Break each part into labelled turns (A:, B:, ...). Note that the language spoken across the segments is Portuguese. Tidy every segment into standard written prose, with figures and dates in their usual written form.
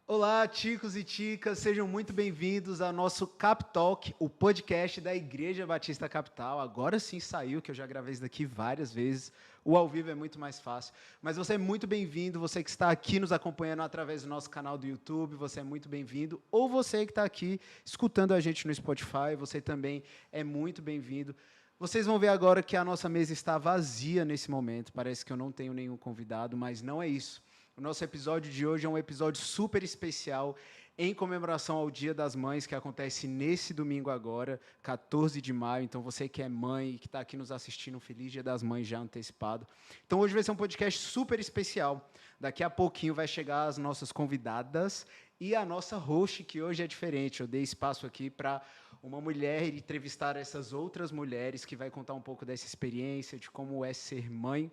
A: Olá, ticos e ticas, sejam muito bem-vindos ao nosso Cap Talk, o podcast da Igreja Batista Capital. Agora sim saiu, que eu já gravei isso daqui várias vezes. O ao vivo é muito mais fácil. Mas você é muito bem-vindo, você que está aqui nos acompanhando através do nosso canal do YouTube, você é muito bem-vindo. Ou você que está aqui escutando a gente no Spotify, você também é muito bem-vindo. Vocês vão ver agora que a nossa mesa está vazia nesse momento. Parece que eu não tenho nenhum convidado, mas não é isso. O nosso episódio de hoje é um episódio super especial em comemoração ao Dia das Mães, que acontece nesse domingo agora, 14 de maio. Então, você que é mãe e que está aqui nos assistindo, um feliz Dia das Mães já antecipado. Então, hoje vai ser um podcast super especial. Daqui a pouquinho vai chegar as nossas convidadas e a nossa host, que hoje é diferente. Eu dei espaço aqui para uma mulher entrevistar essas outras mulheres, que vai contar um pouco dessa experiência, de como é ser mãe.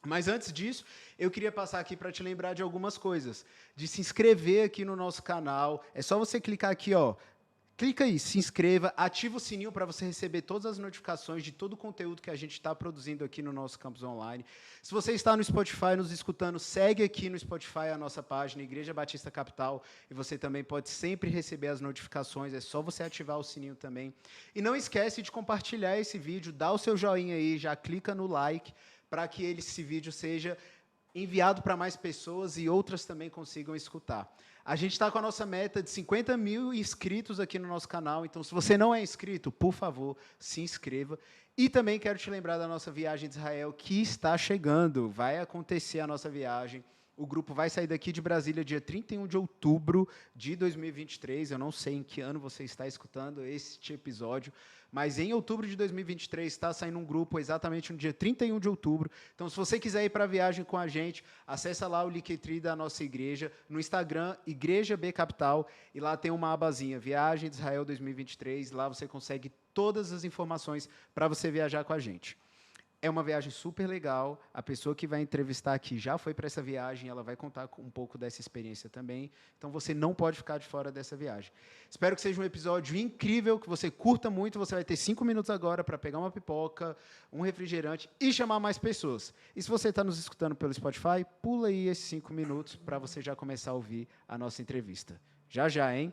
A: Mas antes disso, eu queria passar aqui para te lembrar de algumas coisas. De se inscrever aqui no nosso canal. É só você clicar aqui, ó. Clica aí, se inscreva, ativa o sininho para você receber todas as notificações de todo o conteúdo que a gente está produzindo aqui no nosso campus online. Se você está no Spotify nos escutando, segue aqui no Spotify a nossa página, Igreja Batista Capital, e você também pode sempre receber as notificações, é só você ativar o sininho também. E não esquece de compartilhar esse vídeo, dá o seu joinha aí, já clica no like, para que esse vídeo seja enviado para mais pessoas e outras também consigam escutar. A gente está com a nossa meta de 50 mil inscritos aqui no nosso canal, então se você não é inscrito, por favor, se inscreva. E também quero te lembrar da nossa viagem de Israel, que está chegando, vai acontecer a nossa viagem. O grupo vai sair daqui de Brasília dia 31 de outubro de 2023. Eu não sei em que ano você está escutando este episódio, mas em outubro de 2023 está saindo um grupo exatamente no dia 31 de outubro. Então, se você quiser ir para a viagem com a gente, acessa lá o Linktree da nossa igreja, no Instagram, Igreja B Capital, e lá tem uma abazinha, Viagem de Israel 2023. Lá você consegue todas as informações para você viajar com a gente. É uma viagem super legal, a pessoa que vai entrevistar aqui já foi para essa viagem, ela vai contar um pouco dessa experiência também, então você não pode ficar de fora dessa viagem. Espero que seja um episódio incrível, que você curta muito, você vai ter 5 minutos agora para pegar uma pipoca, um refrigerante e chamar mais pessoas. E se você está nos escutando pelo Spotify, pula aí esses 5 minutos para você já começar a ouvir a nossa entrevista. Já já, hein?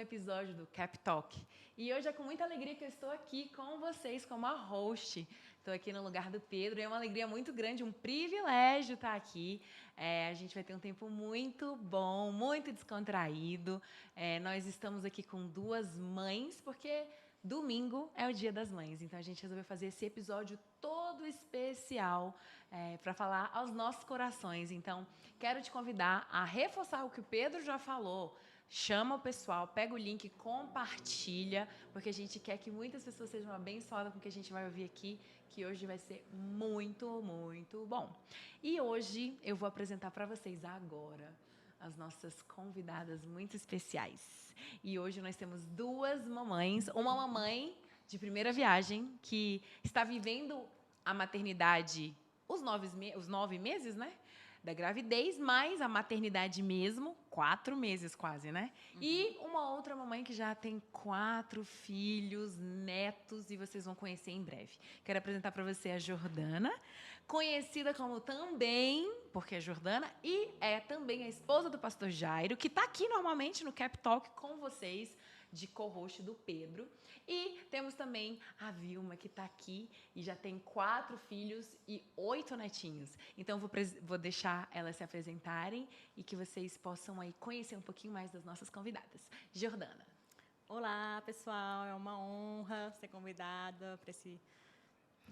B: episódio do Cap Talk. E hoje é com muita alegria que eu estou aqui com vocês como a host. Estou aqui no lugar do Pedro e é uma alegria muito grande, um privilégio estar aqui. A gente vai ter um tempo muito bom, muito descontraído. Nós estamos aqui com duas mães, porque domingo é o Dia das Mães. Então a gente resolveu fazer esse episódio todo especial para falar aos nossos corações. Então quero te convidar a reforçar o que o Pedro já falou. Chama o pessoal, pega o link, compartilha, porque a gente quer que muitas pessoas sejam abençoadas com o que a gente vai ouvir aqui, que hoje vai ser muito, muito bom. E hoje eu vou apresentar para vocês agora as nossas convidadas muito especiais. E hoje nós temos duas mamães, uma mamãe de primeira viagem, que está vivendo a maternidade, os 9 meses, né? Da gravidez, mais a maternidade mesmo, 4 meses quase, né? Uhum. E uma outra mamãe que já tem 4 filhos, netos, e vocês vão conhecer em breve. Quero apresentar para você a Jordana, conhecida como também, porque é Jordana, e é também a esposa do pastor Jairo, que está aqui normalmente no Cap Talk com vocês, de co-host do Pedro. E temos também a Vilma, que está aqui e já tem 4 filhos e 8 netinhos. Então, vou deixar elas se apresentarem e que vocês possam aí conhecer um pouquinho mais das nossas convidadas. Jordana.
C: Olá, pessoal. É uma honra ser convidada para esse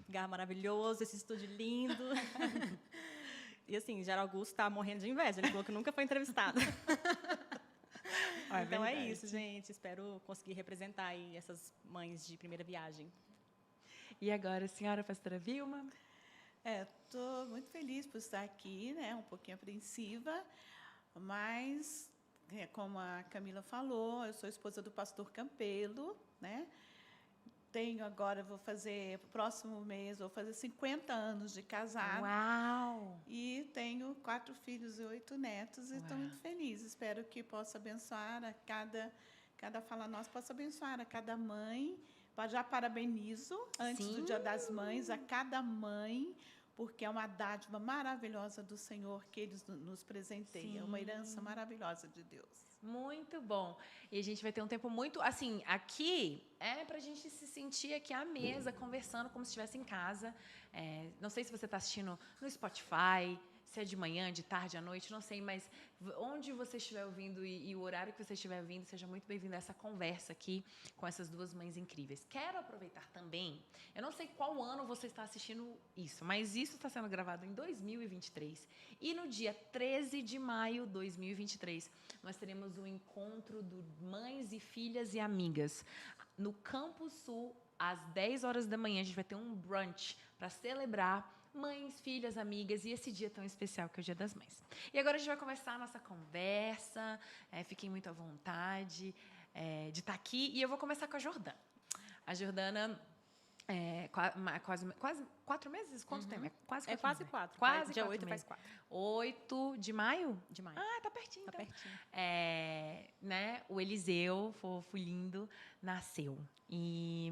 C: lugar maravilhoso, esse estúdio lindo. E, assim, Jairo Augusto está morrendo de inveja. Ele falou que nunca foi entrevistado. Então é isso, gente. Espero conseguir representar aí essas mães de primeira viagem.
B: E agora, a senhora pastora Vilma?
D: Estou muito feliz por estar aqui, né? Um pouquinho apreensiva, mas, como a Camila falou, eu sou esposa do pastor Campelo, né? Vou fazer, próximo mês, vou fazer 50 anos de casada.
B: Uau!
D: E tenho 4 filhos e 8 netos, e estou muito feliz. Espero que possa abençoar a cada fala nossa, possa abençoar a cada mãe. Já parabenizo, antes do Dia das Mães, a cada mãe, porque é uma dádiva maravilhosa do Senhor que Ele nos presenteia, uma herança maravilhosa de Deus.
B: Muito bom. E a gente vai ter um tempo muito... Assim, aqui é para a gente se sentir aqui à mesa, conversando como se estivesse em casa. Não sei se você está assistindo no Spotify, se é de manhã, de tarde, à noite, não sei, mas onde você estiver ouvindo e o horário que você estiver ouvindo, seja muito bem-vindo a essa conversa aqui com essas duas mães incríveis. Quero aproveitar também, eu não sei qual ano você está assistindo isso, mas isso está sendo gravado em 2023. E no dia 13 de maio de 2023, nós teremos um encontro do Mães e Filhas e Amigas no Campo Sul, às 10 horas da manhã. A gente vai ter um brunch para celebrar mães, filhas, amigas e esse dia tão especial que é o Dia das Mães. E agora a gente vai começar a nossa conversa. Fiquem muito à vontade de estar aqui. E eu vou começar com a Jordana. A Jordana quase 4 meses? Quanto tempo?
C: Quase 4.
B: Quase
C: dia
B: 4
C: 8
B: meses.
C: faz 4.
B: 8 de maio?
C: De maio.
B: Ah, tá pertinho.
C: Tá
B: então.
C: pertinho.
B: Né, o Eliseu, fofo, lindo, nasceu. E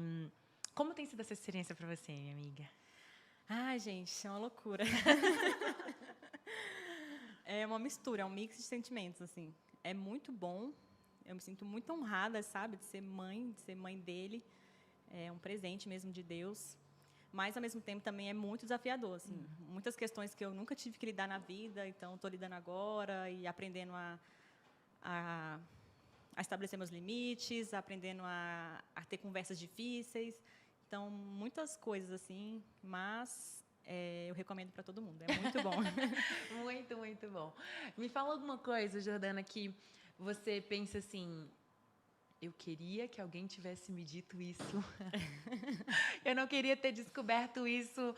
B: como tem sido essa experiência para você, minha amiga?
C: Ai, gente, é uma loucura. É uma mistura, é um mix de sentimentos, assim. É muito bom. Eu me sinto muito honrada, sabe, de ser mãe dele. É um presente mesmo de Deus. Mas, ao mesmo tempo, também é muito desafiador, assim. Muitas questões que eu nunca tive que lidar na vida, então estou lidando agora e aprendendo a estabelecer meus limites, aprendendo a ter conversas difíceis. Então, muitas coisas, assim, mas eu recomendo para todo mundo. É muito bom.
B: Muito, muito bom. Me fala alguma coisa, Jordana, que você pensa assim... Eu queria que alguém tivesse me dito isso. Eu não queria ter descoberto isso,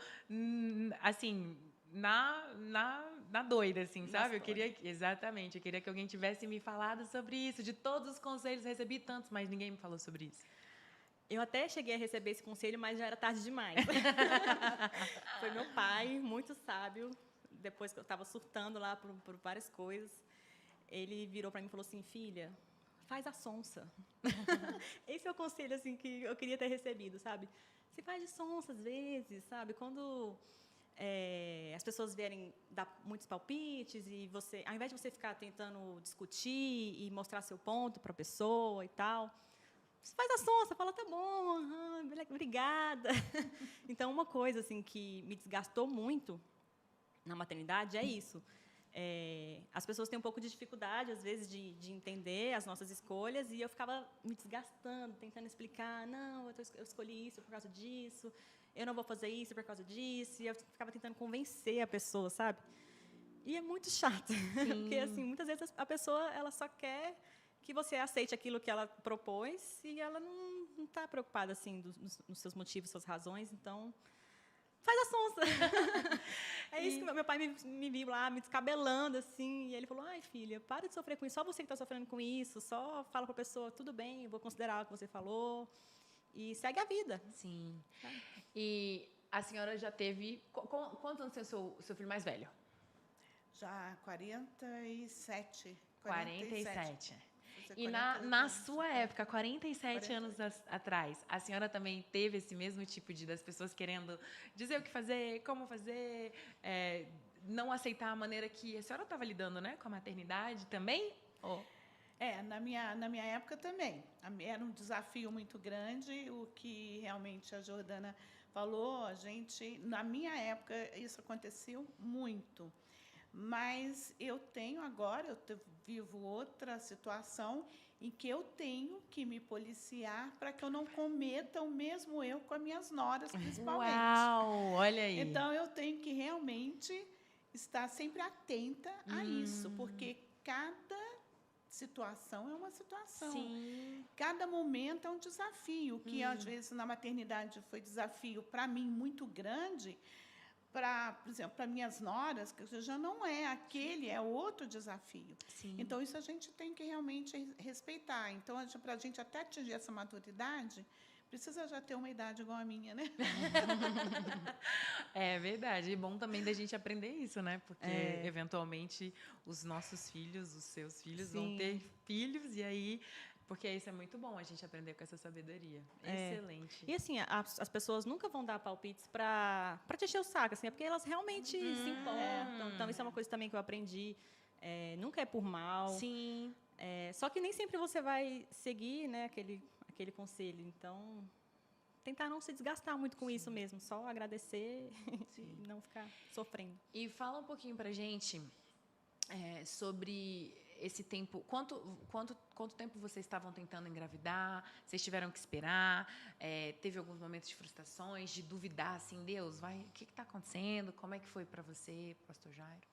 B: assim, na doida, assim, sabe? Eu queria que alguém tivesse me falado sobre isso. De todos os conselhos, recebi tantos, mas ninguém me falou sobre isso.
C: Eu até cheguei a receber esse conselho, mas já era tarde demais. Foi meu pai, muito sábio, depois que eu estava surtando lá por várias coisas, ele virou para mim e falou assim, filha, faz a sonsa. Esse é o conselho assim, que eu queria ter recebido, sabe? Se faz de sonsa às vezes, sabe? Quando as pessoas vierem dar muitos palpites e você, ao invés de você ficar tentando discutir e mostrar seu ponto para a pessoa e tal, você faz a sonsa, fala, tá bom, obrigada. Então, uma coisa assim, que me desgastou muito na maternidade é isso. As pessoas têm um pouco de dificuldade, às vezes, de entender as nossas escolhas, e eu ficava me desgastando, tentando explicar, não, eu escolhi isso por causa disso, eu não vou fazer isso por causa disso, e eu ficava tentando convencer a pessoa, sabe? E é muito chato, porque, assim, muitas vezes a pessoa ela só quer que você aceite aquilo que ela propôs, e ela não está preocupada, assim, nos seus motivos, suas razões, então... Faz a sonsa. É isso que meu pai me viu lá, me descabelando, assim, e ele falou, ai, filha, para de sofrer com isso, só você que está sofrendo com isso, só fala para a pessoa, tudo bem, eu vou considerar o que você falou, e segue a vida.
B: Sim. E a senhora já teve... Quantos anos tem o seu filho mais velho?
D: Já 47.
B: 47. E na sua época, 47 anos atrás, a senhora também teve esse mesmo tipo das pessoas querendo dizer o que fazer, como fazer, não aceitar a maneira que a senhora estava lidando, né, com a maternidade também? Oh.
D: Na minha época também. Era um desafio muito grande, o que realmente a Jordana falou, na minha época, isso aconteceu muito. Mas eu vivo outra situação em que eu tenho que me policiar para que eu não cometa o mesmo erro com as minhas noras, principalmente.
B: Uau, olha aí.
D: Então, eu tenho que realmente estar sempre atenta a isso, porque cada situação é uma situação.
B: Sim.
D: Cada momento é um desafio, que às vezes na maternidade foi desafio para mim muito grande, por exemplo, para minhas noras, que já não é aquele, é outro desafio.
B: Sim.
D: Então, isso a gente tem que realmente respeitar. Então, para a gente até atingir essa maturidade, precisa já ter uma idade igual a minha, né?
B: É verdade. E bom também da gente aprender isso, né? Porque, eventualmente, os nossos filhos, os seus filhos, vão ter filhos, e aí... Porque isso é muito bom, a gente aprender com essa sabedoria. Excelente.
C: E, assim, as pessoas nunca vão dar palpites para te encher o saco, assim, é porque elas realmente se importam. Então, isso é uma coisa também que eu aprendi. Nunca é por mal.
B: Sim.
C: Só que nem sempre você vai seguir, né, aquele conselho. Então, tentar não se desgastar muito com isso mesmo. Só agradecer e não ficar sofrendo.
B: E fala um pouquinho pra gente sobre... esse tempo, quanto tempo vocês estavam tentando engravidar? Vocês tiveram que esperar? Teve alguns momentos de frustrações, de duvidar, assim, Deus, o que está acontecendo? Como é que foi para você, pastor Jairo?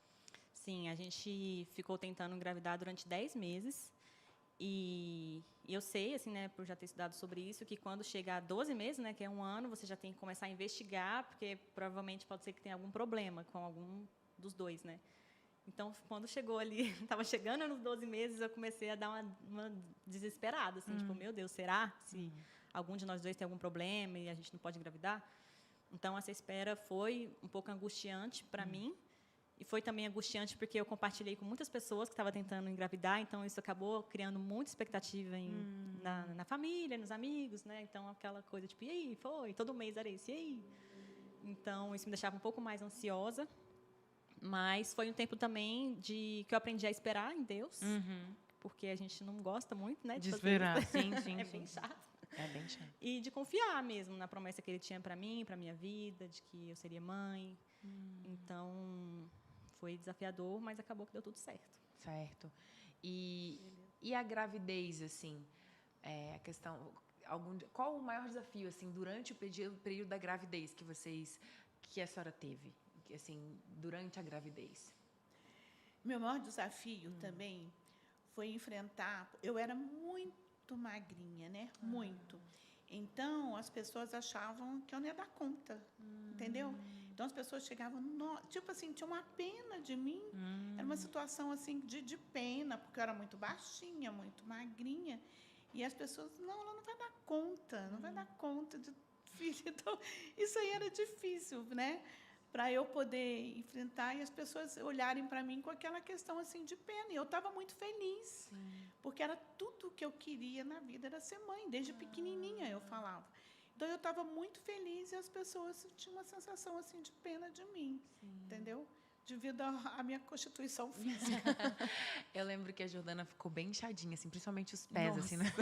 C: Sim, a gente ficou tentando engravidar durante 10 meses. E eu sei, assim, né, por já ter estudado sobre isso, que quando chega a 12 meses, né, que é um ano, você já tem que começar a investigar, porque provavelmente pode ser que tenha algum problema com algum dos dois, né? Então, quando chegou ali, estava chegando nos 12 meses, eu comecei a dar uma desesperada, assim, tipo, meu Deus, será se algum de nós dois tem algum problema e a gente não pode engravidar? Então, essa espera foi um pouco angustiante para mim, e foi também angustiante porque eu compartilhei com muitas pessoas que estavam tentando engravidar, então isso acabou criando muita expectativa na família, nos amigos, né? Então, aquela coisa, tipo, e aí, todo mês era isso, e aí? Então, isso me deixava um pouco mais ansiosa. Mas foi um tempo também que eu aprendi a esperar em Deus, porque a gente não gosta muito, né,
B: de esperar. Sim,
C: bem chato.
B: É bem chato.
C: E de confiar mesmo na promessa que Ele tinha para mim, para minha vida, de que eu seria mãe. Então, foi desafiador, mas acabou que deu tudo certo.
B: Certo. E a gravidez, assim, a questão... qual o maior desafio, assim, durante o período da gravidez que a senhora teve? Assim, durante a gravidez?
D: Meu maior desafio também foi enfrentar... Eu era muito magrinha, né? Muito. Então, as pessoas achavam que eu não ia dar conta, entendeu? Então, as pessoas chegavam... tipo assim, tinha uma pena de mim. Era uma situação, assim, de pena, porque eu era muito baixinha, muito magrinha. E as pessoas, não, ela não vai dar conta, não vai dar conta de filho. Então, isso aí era difícil, né? Para eu poder enfrentar e as pessoas olharem para mim com aquela questão assim de pena. E eu estava muito feliz, porque era tudo que eu queria na vida, era ser mãe. Desde pequenininha eu falava. Então, eu estava muito feliz e as pessoas tinham uma sensação assim de pena de mim, entendeu? Devido à minha constituição física.
B: Eu lembro que a Jordana ficou bem inchadinha, assim, principalmente os pés,
C: Nossa.
B: assim, né?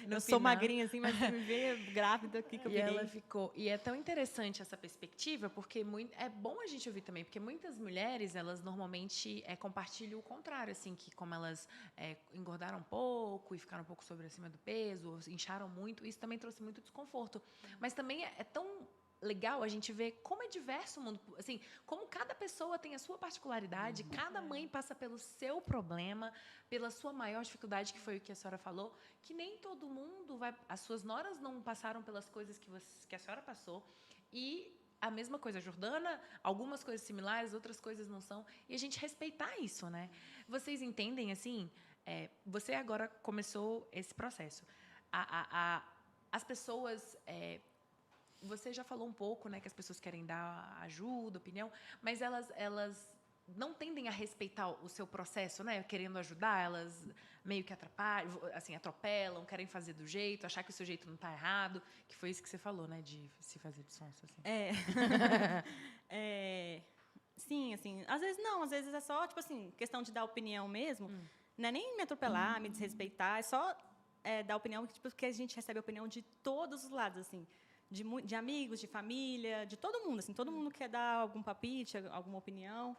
C: Eu sou magrinha, assim, mas você me vê grávida aqui que eu
B: E
C: virei.
B: ela ficou. E é tão interessante essa perspectiva, porque é bom a gente ouvir também, porque muitas mulheres, elas normalmente compartilham o contrário, assim, que como elas engordaram um pouco e ficaram um pouco sobre acima do peso, ou incharam muito, isso também trouxe muito desconforto. Mas também é tão legal a gente ver como é diverso o mundo, assim, como cada pessoa tem a sua particularidade, cada mãe passa pelo seu problema, pela sua maior dificuldade, que foi o que a senhora falou, que nem todo mundo vai, as suas noras não passaram pelas coisas que a senhora passou, e a mesma coisa, a Jordana, algumas coisas similares, outras coisas não são, e a gente respeitar isso, né? Vocês entendem, assim, você agora começou esse processo, as pessoas... Você já falou um pouco, né, que as pessoas querem dar ajuda, opinião, mas elas não tendem a respeitar o seu processo, né, querendo ajudar, elas meio que atrapalham, assim, atropelam, querem fazer do jeito, achar que o seu jeito não está errado, que foi isso que você falou, né, de se fazer de sonso, assim.
C: Sim, assim, às vezes é só, tipo assim, questão de dar opinião mesmo, não é nem me atropelar, me desrespeitar, é só dar opinião, tipo, que a gente recebe opinião de todos os lados, assim, de amigos, de família, de todo mundo, assim, todo mundo quer dar algum palpite, alguma opinião.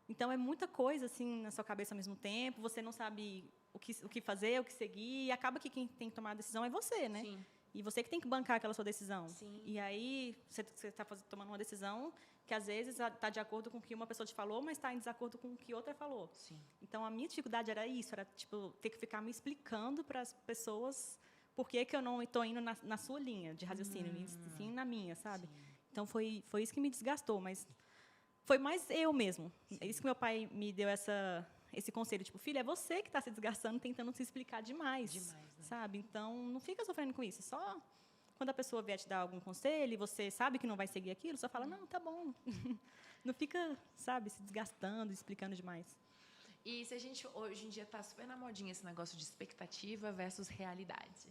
C: Então é muita coisa assim na sua cabeça ao mesmo tempo, você não sabe o que fazer, o que seguir, e acaba que quem tem que tomar a decisão é você, né?
B: Sim.
C: E você que tem que bancar aquela sua decisão.
B: Sim.
C: E aí você está tomando uma decisão que às vezes está de acordo com o que uma pessoa te falou, mas está em desacordo com o que outra falou.
B: Sim.
C: Então a minha dificuldade era isso, era tipo ter que ficar me explicando para as pessoas por que eu não estou indo na sua linha de raciocínio, sim na minha, sabe? Sim. Então, foi isso que me desgastou, mas foi mais eu mesmo. Sim. É isso que meu pai me deu esse conselho, tipo, filha, é você que está se desgastando, tentando se explicar demais, né? Sabe? Então, não fica sofrendo com isso. Só quando a pessoa vier te dar algum conselho e você sabe que não vai seguir aquilo, só fala, não, tá bom. Não fica, sabe, se desgastando, explicando demais.
B: E se a gente, hoje em dia, está super na modinha esse negócio de expectativa versus realidade.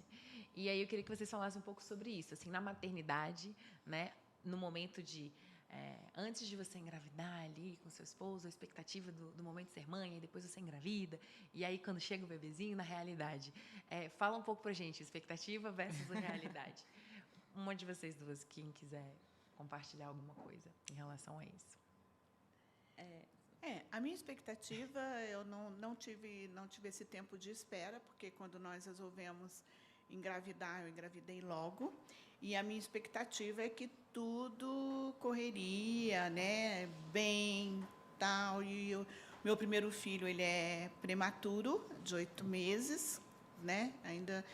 B: E aí eu queria que vocês falassem um pouco sobre isso. Assim, na maternidade, né, no momento de... antes de você engravidar ali com seu esposo, a expectativa do momento de ser mãe, e depois você engravida, e aí quando chega o bebezinho, na realidade. Fala um pouco pra gente, expectativa versus a realidade. Uma de vocês duas, quem quiser compartilhar alguma coisa em relação a isso.
D: A minha expectativa, eu não tive esse tempo de espera, porque quando nós resolvemos engravidar, eu engravidei logo, e a minha expectativa é que tudo correria, né, bem, tal, e meu primeiro filho, ele é prematuro, de 8 meses, né, ainda,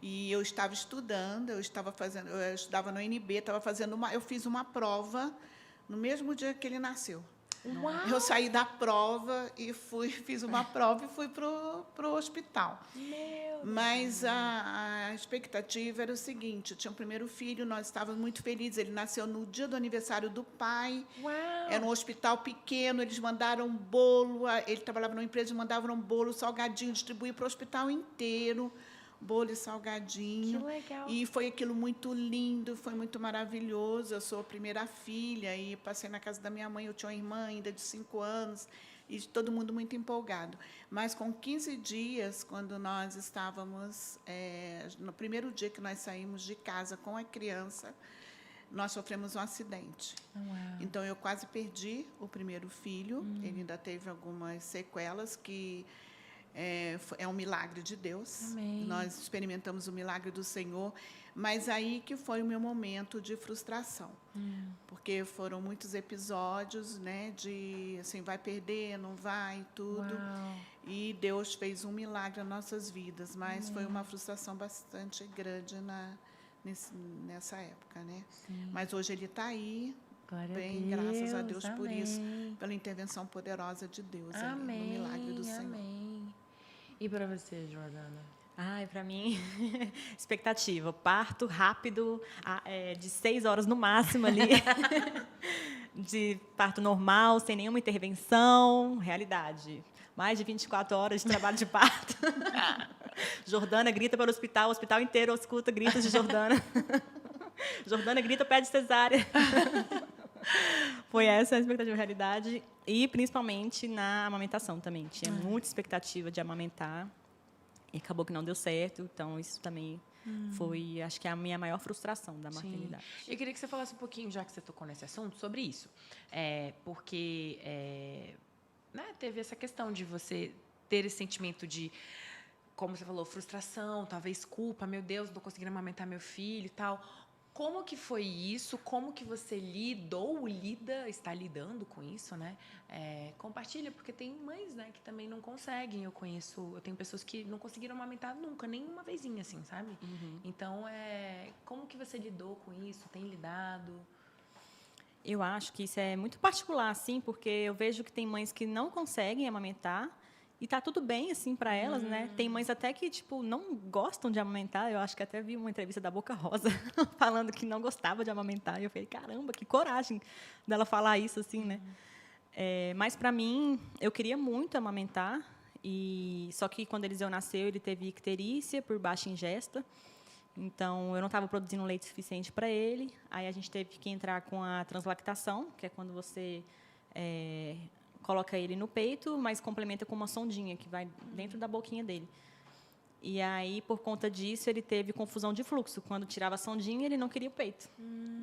D: e eu estava estudando, eu estudava no UNB, eu fiz uma prova no mesmo dia que ele nasceu.
B: Uau!
D: Eu saí da prova e fiz uma prova e fui para o hospital. Mas a expectativa era o seguinte, eu tinha um primeiro filho, nós estávamos muito felizes, ele nasceu no dia do aniversário do pai.
B: Uau!
D: Era um hospital pequeno, eles mandaram um bolo, ele trabalhava numa empresa, mandavam um bolo, salgadinho, distribuía para o hospital inteiro. Bolo e salgadinho.
B: Que legal.
D: E foi aquilo muito lindo, foi muito maravilhoso. Eu sou a primeira filha e passei na casa da minha mãe, eu tinha uma irmã ainda de 5 anos, e todo mundo muito empolgado. Mas, com 15 dias, quando nós estávamos... no primeiro dia que nós saímos de casa com a criança, nós sofremos um acidente.
B: Uau.
D: Então, eu quase perdi o primeiro filho. Ele ainda teve algumas sequelas que... É um milagre de Deus.
B: Amém.
D: Nós experimentamos o milagre do Senhor, mas aí que foi o meu momento de frustração, porque foram muitos episódios, né, de assim, vai perder, não vai, tudo.
B: Uau.
D: E Deus fez um milagre nas nossas vidas, mas foi uma frustração bastante grande nessa época, né?
B: Sim.
D: Mas hoje ele está aí.
B: Glória
D: Bem,
B: a Deus,
D: graças a Deus por
B: amém.
D: isso, pela intervenção poderosa de Deus,
B: Amém,
D: ali, no milagre do Senhor.
B: Amém. E para você, Jordana?
C: Ai, para mim, expectativa. Parto rápido, de 6 horas no máximo ali. De parto normal, sem nenhuma intervenção. Realidade. Mais de 24 horas de trabalho de parto. Jordana grita para o hospital inteiro escuta gritos de Jordana. Jordana grita, pede cesárea. Foi essa a expectativa de realidade. E, principalmente, na amamentação também. Tinha muita expectativa de amamentar. E acabou que não deu certo. Então, isso também foi, acho que, a minha maior frustração da maternidade.
B: Eu queria que você falasse um pouquinho, já que você tocou nesse assunto, sobre isso. Porque né, teve essa questão de você ter esse sentimento de, como você falou, frustração, talvez culpa. Meu Deus, não estou conseguindo amamentar meu filho e tal. Como que foi isso? Como que você está lidando com isso, né? Compartilha, porque tem mães, né, que também não conseguem. Eu tenho pessoas que não conseguiram amamentar nunca, nem uma vezinha, assim, sabe? Então, como que você lidou com isso? Tem lidado?
C: Eu acho que isso é muito particular, assim, porque eu vejo que tem mães que não conseguem amamentar e tá tudo bem, assim, para elas, né? Tem mães até que, tipo, não gostam de amamentar. Eu acho que até vi uma entrevista da Boca Rosa falando que não gostava de amamentar. E eu falei, caramba, que coragem dela falar isso, assim, né? Mas, para mim, eu queria muito amamentar. Só que, quando Eliseu nasceu, ele teve icterícia por baixa ingesta. Então, eu não estava produzindo leite suficiente para ele. Aí, a gente teve que entrar com a translactação, que é quando você coloca ele no peito, mas complementa com uma sondinha que vai dentro da boquinha dele. E aí, por conta disso, ele teve confusão de fluxo. Quando tirava a sondinha, ele não queria o peito.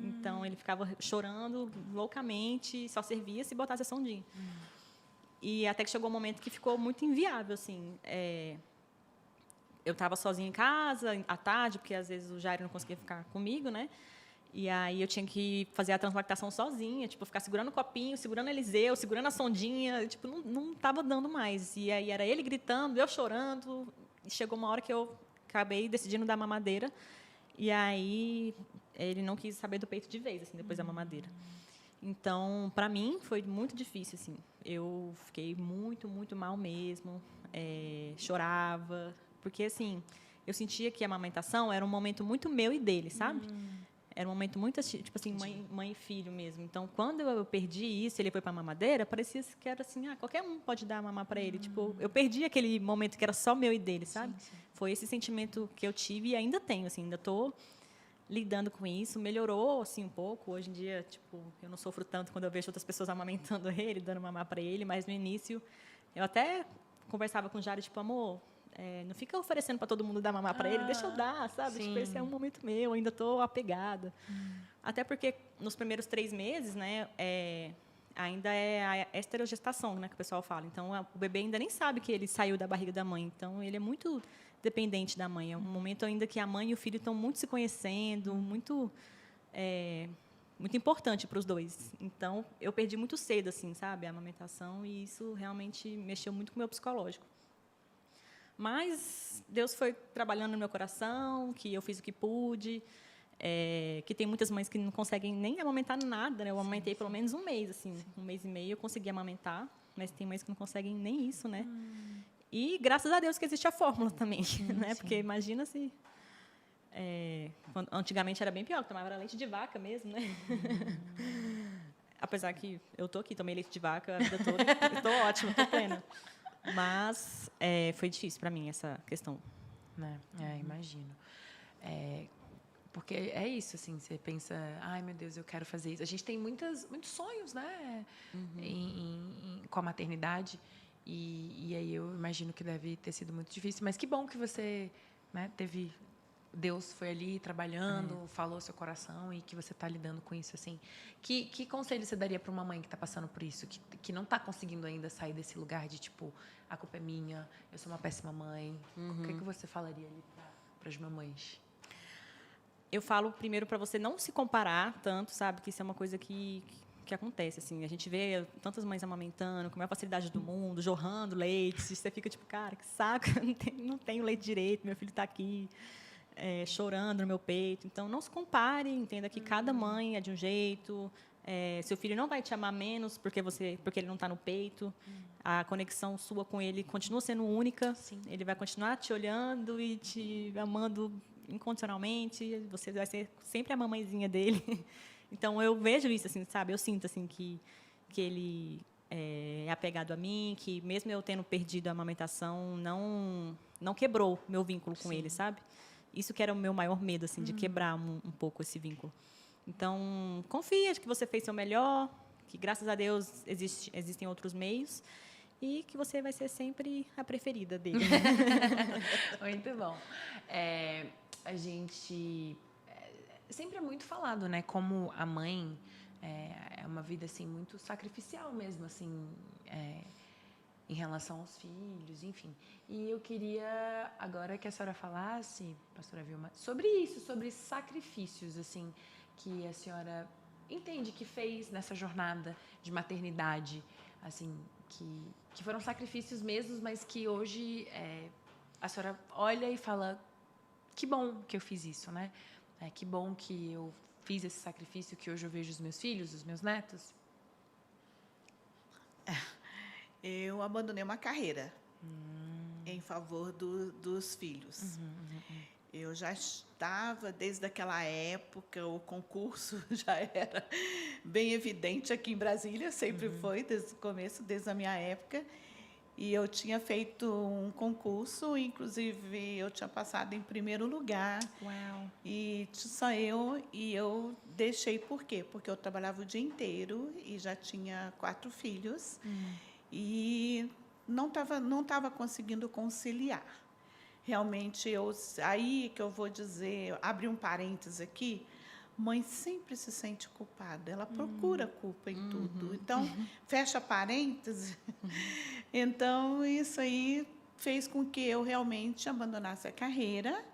C: Então, ele ficava chorando loucamente, só servia se botasse a sondinha. E até que chegou um momento que ficou muito inviável, assim. Eu estava sozinha em casa, à tarde, porque, às vezes, o Jairo não conseguia ficar comigo, né? E aí eu tinha que fazer a translactação sozinha, tipo, ficar segurando o copinho, segurando Eliseu, segurando a sondinha, tipo, não estava dando mais. E aí era ele gritando, eu chorando. E chegou uma hora que eu acabei decidindo dar mamadeira. E aí ele não quis saber do peito de vez, assim, depois da mamadeira. Então, para mim, foi muito difícil, assim. Eu fiquei muito, muito mal mesmo, chorava, porque, assim, eu sentia que a amamentação era um momento muito meu e dele, sabe? Era um momento muito, tipo assim, mãe e filho mesmo. Então, quando eu perdi isso, ele foi para a mamadeira, parecia que era assim, qualquer um pode dar mamar para ele. Tipo, eu perdi aquele momento que era só meu e dele, sabe? Sim. Foi esse sentimento que eu tive e ainda tenho, assim, ainda estou lidando com isso. Melhorou, assim, um pouco. Hoje em dia, tipo, eu não sofro tanto quando eu vejo outras pessoas amamentando ele, dando mamar para ele, mas no início, eu até conversava com o Jário, tipo, amor, não fica oferecendo para todo mundo dar mamar para ele, deixa eu dar, sabe? Tipo, esse é um momento meu, ainda estou apegada. Até porque, nos primeiros 3 meses, né, ainda é a esterogestação, né, que o pessoal fala. Então, o bebê ainda nem sabe que ele saiu da barriga da mãe. Então, ele é muito dependente da mãe. É um momento ainda que a mãe e o filho estão muito se conhecendo, muito importante para os dois. Então, eu perdi muito cedo, assim, sabe, a amamentação, e isso realmente mexeu muito com o meu psicológico. Mas Deus foi trabalhando no meu coração, que eu fiz o que pude, que tem muitas mães que não conseguem nem amamentar nada, né? Eu amamentei pelo menos um mês, assim, 1 mês e meio eu consegui amamentar, mas tem mães que não conseguem nem isso, né? E graças a Deus que existe a fórmula também, né? Porque imagina se antigamente era bem pior, que tomava leite de vaca mesmo, né? Apesar que eu tô aqui, tomei leite de vaca a vida toda, estou ótima, estou plena. Mas foi difícil para mim essa questão.
B: Né? Imagino. Porque é isso, assim, você pensa, ai, meu Deus, eu quero fazer isso. A gente tem muitos sonhos, né, com a maternidade. E aí eu imagino que deve ter sido muito difícil. Mas que bom que você, né, teve... Deus foi ali trabalhando, falou seu coração e que você está lidando com isso, assim. Que conselho você daria para uma mãe que está passando por isso, que não está conseguindo ainda sair desse lugar de, tipo, a culpa é minha, eu sou uma péssima mãe? O que você falaria ali para as mamães?
C: Eu falo primeiro para você não se comparar tanto, sabe? Que isso é uma coisa que acontece, assim. A gente vê tantas mães amamentando, com a maior facilidade do mundo, jorrando leite. Você fica tipo, cara, que saco, não tenho leite direito, meu filho está aqui. Chorando no meu peito. Então, não se compare, entenda que cada mãe é de um jeito. Seu filho não vai te amar menos porque ele não está no peito. A conexão sua com ele continua sendo única. Sim. Ele vai continuar te olhando e te amando incondicionalmente. Você vai ser sempre a mamãezinha dele. Então, eu vejo isso, assim, sabe? Eu sinto assim que ele apegado a mim, que mesmo eu tendo perdido a amamentação, não quebrou meu vínculo com ele, sabe? Isso que era o meu maior medo, assim, de quebrar um pouco esse vínculo. Então, confia de que você fez seu melhor, que, graças a Deus, existem outros meios e que você vai ser sempre a preferida dele.
B: Muito bom. A gente... sempre é muito falado, né? Como a mãe é uma vida, assim, muito sacrificial mesmo, assim, em relação aos filhos, enfim. E eu queria, agora que a senhora falasse, pastora Vilma, sobre isso, sobre sacrifícios, assim, que a senhora entende que fez nessa jornada de maternidade, assim, que foram sacrifícios mesmos, mas que hoje a senhora olha e fala, que bom que eu fiz isso, né? Que bom que eu fiz esse sacrifício, que hoje eu vejo os meus filhos, os meus netos.
D: Eu abandonei uma carreira em favor dos filhos. Eu já estava, desde aquela época, o concurso já era bem evidente aqui em Brasília, sempre foi, desde o começo, desde a minha época. E eu tinha feito um concurso, inclusive eu tinha passado em primeiro lugar.
B: Uau!
D: E só eu deixei por quê? Porque eu trabalhava o dia inteiro e já tinha 4 filhos. E não estava conseguindo conciliar. Realmente, aí que eu vou dizer, abrir um parênteses aqui, mãe sempre se sente culpada, ela procura culpa em tudo. Então, fecha parênteses. Então, isso aí fez com que eu realmente abandonasse a carreira,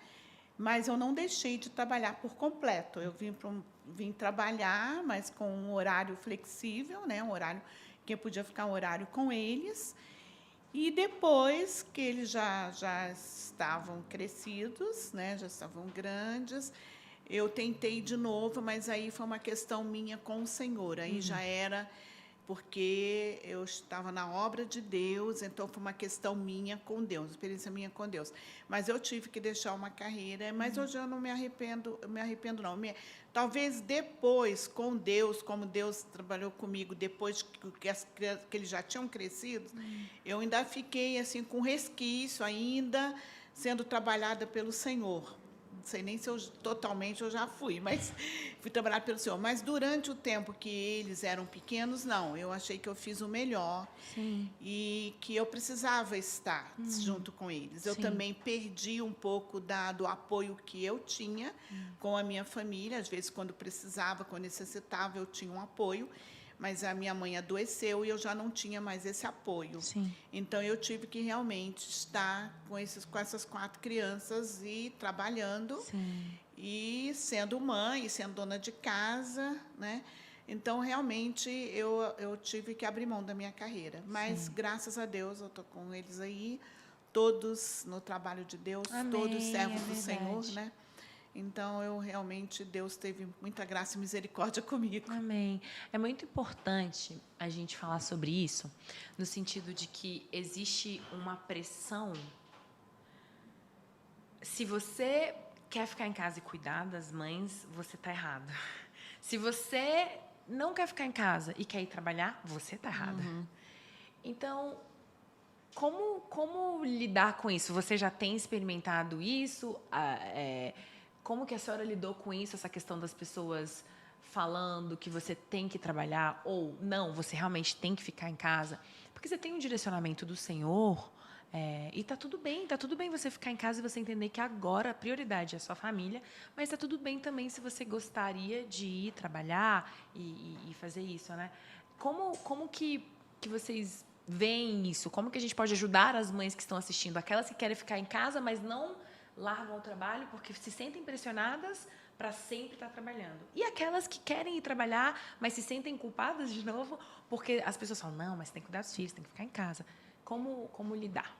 D: mas eu não deixei de trabalhar por completo. Eu vim trabalhar, mas com um horário flexível, né? Um horário que eu podia ficar um horário com eles. E depois que eles já estavam crescidos, né? Já estavam grandes, eu tentei de novo, mas aí foi uma questão minha com o Senhor. Aí já era porque eu estava na obra de Deus, então foi uma questão minha com Deus, experiência minha com Deus. Mas eu tive que deixar uma carreira, mas hoje eu não me arrependo, não. Talvez depois, com Deus, como Deus trabalhou comigo, depois que eles já tinham crescido, eu ainda fiquei assim com resquício, ainda sendo trabalhada pelo Senhor. Não sei nem se totalmente eu já fui, mas fui trabalhar pelo Senhor. Mas durante o tempo que eles eram pequenos, não. Eu achei que eu fiz o melhor.
B: Sim.
D: E que eu precisava estar junto com eles. Eu também perdi um pouco do apoio que eu tinha com a minha família. Às vezes, quando precisava, quando necessitava, eu tinha um apoio. Mas a minha mãe adoeceu e eu já não tinha mais esse apoio.
B: Sim.
D: Então, eu tive que realmente estar com essas 4 crianças e trabalhando.
B: Sim.
D: E sendo mãe, e sendo dona de casa, né? Então, realmente, eu tive que abrir mão da minha carreira. Mas, graças a Deus, eu estou com eles aí, todos no trabalho de Deus,
B: Amém,
D: todos servos do
B: verdade.
D: Senhor, né? Então, Deus teve muita graça e misericórdia comigo.
B: Amém. É muito importante a gente falar sobre isso, no sentido de que existe uma pressão. Se você quer ficar em casa e cuidar das mães, você está errado. Se você não quer ficar em casa e quer ir trabalhar, você está errada. Então, como lidar com isso? Você já tem experimentado isso? Como que a senhora lidou com isso, essa questão das pessoas falando que você tem que trabalhar ou não, você realmente tem que ficar em casa? Porque você tem um direcionamento do Senhor e tá tudo bem você ficar em casa e você entender que agora a prioridade é a sua família, mas tá tudo bem também se você gostaria de ir trabalhar e fazer isso, né? Como que vocês veem isso? Como que a gente pode ajudar as mães que estão assistindo? Aquelas que querem ficar em casa, mas não largam o trabalho porque se sentem pressionadas para sempre estar trabalhando. E aquelas que querem ir trabalhar, mas se sentem culpadas de novo porque as pessoas falam, não, mas você tem que cuidar dos filhos, tem que ficar em casa. Como lidar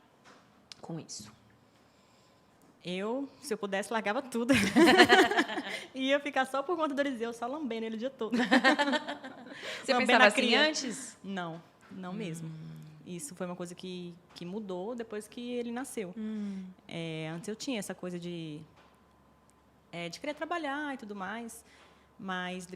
B: com isso?
C: Eu, se eu pudesse, largava tudo. E ia ficar só por conta do Eliseu, só lambendo ele o dia todo.
B: Você pensava assim antes?
C: Não mesmo. Isso foi uma coisa que mudou depois que ele nasceu. Antes eu tinha essa coisa de querer trabalhar e tudo mais, Mas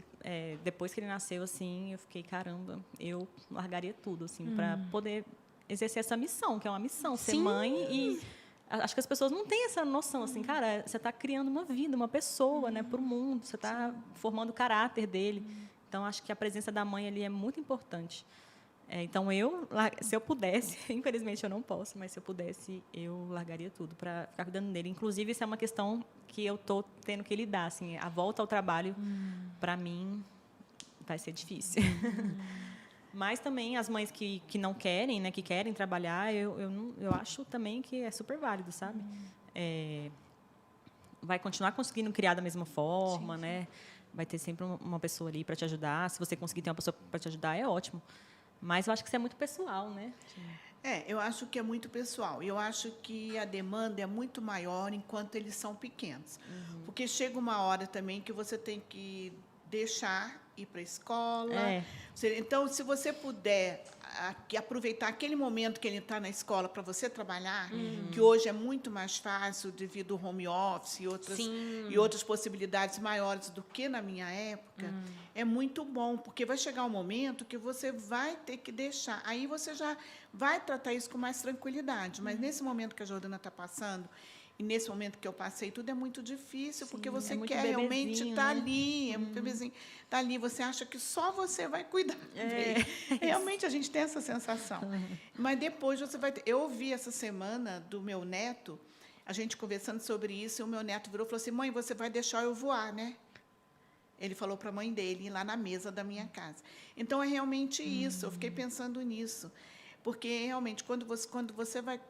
C: depois que ele nasceu, assim, eu fiquei, caramba, eu largaria tudo, assim, para poder exercer essa missão, que é uma missão, ser mãe. E acho que as pessoas não têm essa noção, assim, cara, você está criando uma vida, uma pessoa, né, para o mundo, você está formando o caráter dele. Então, acho que a presença da mãe ali é muito importante. Então, se eu pudesse, infelizmente eu não posso, mas se eu pudesse, eu largaria tudo para ficar cuidando dele. Inclusive, isso é uma questão que eu estou tendo que lidar. Assim, a volta ao trabalho, para mim, vai ser difícil. Mas também as mães que não querem, né, que querem trabalhar, eu acho também que é super válido, sabe? Vai continuar conseguindo criar da mesma forma, né? Vai ter sempre uma pessoa ali para te ajudar. Se você conseguir ter uma pessoa para te ajudar, é ótimo. Mas eu acho que isso é muito pessoal, né?
D: Eu acho que é muito pessoal. Eu acho que a demanda é muito maior enquanto eles são pequenos. Porque chega uma hora também que você tem que deixar ir para a escola. Então, se você puder aproveitar aquele momento que ele está na escola para você trabalhar, que hoje é muito mais fácil devido ao home office e outras possibilidades maiores do que na minha época, é muito bom, porque vai chegar um momento que você vai ter que deixar. Aí você já vai tratar isso com mais tranquilidade. Mas, nesse momento que a Jordana está passando, e nesse momento que eu passei, tudo é muito difícil, porque você quer realmente estar ali, um bebezinho, está ali, você acha que só você vai cuidar dele. Realmente a gente tem essa sensação. Mas depois você vai ter... Eu ouvi essa semana do meu neto, a gente conversando sobre isso, e o meu neto virou e falou assim, mãe, você vai deixar eu voar, né? Ele falou para a mãe dele, lá na mesa da minha casa. Então, é realmente isso, eu fiquei pensando nisso. Porque, realmente, quando você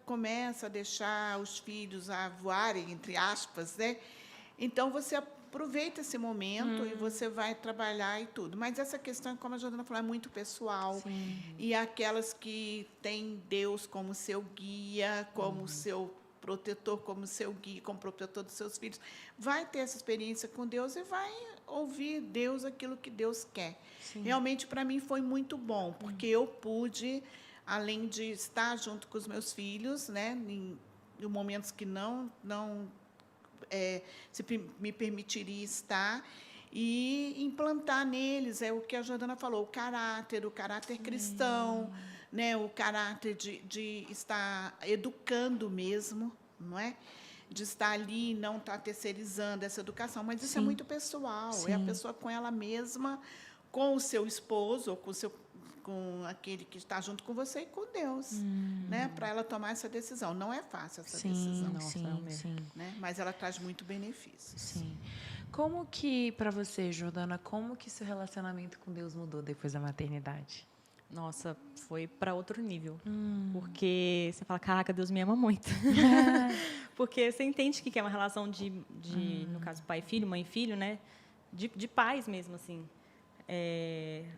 D: começa a deixar os filhos a voarem, entre aspas, né? Então, você aproveita esse momento e você vai trabalhar e tudo. Mas essa questão, como a Jordana falou, é muito pessoal. E aquelas que têm Deus como seu guia, como seu protetor, como seu guia, como protetor dos seus filhos, vai ter essa experiência com Deus e vai ouvir Deus aquilo que Deus quer. Realmente, para mim, foi muito bom, porque eu pude... além de estar junto com os meus filhos, né, em momentos que não se me permitiria estar, e implantar neles o que a Jordana falou, o caráter cristão, né, o caráter de estar educando mesmo, não é? De estar ali, não estar terceirizando essa educação, mas isso é muito pessoal, é a pessoa com ela mesma, com o seu esposo, ou com aquele que está junto com você e com Deus, né, para ela tomar essa decisão. Não é fácil essa decisão, né? Mas ela traz muito benefícios.
B: Como que, para você, Jordana, como que seu relacionamento com Deus mudou depois da maternidade?
C: Nossa, foi para outro nível. Porque você fala, caraca, Deus me ama muito. Porque você entende que é uma relação no caso, pai e filho, mãe e filho, né? De pais mesmo, assim.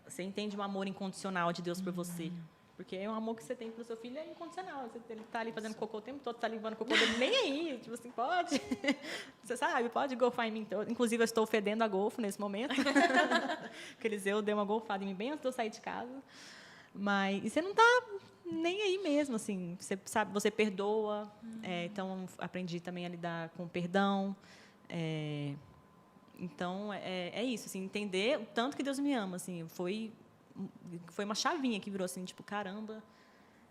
C: Você entende um amor incondicional de Deus por você. Porque é um amor que você tem para o seu filho é incondicional. Ele está ali fazendo cocô o tempo todo, está limpando o cocô dele, nem aí. Tipo assim, pode. Você sabe, pode golfar em mim. Inclusive, eu estou fedendo a golfo nesse momento. Porque Eliseu deu uma golfada em mim bem antes de eu sair de casa. Mas você não está nem aí mesmo, assim. Você sabe, você perdoa. Então, aprendi também a lidar com o perdão. Então, é isso, assim, entender o tanto que Deus me ama, assim, foi uma chavinha que virou assim, tipo, caramba,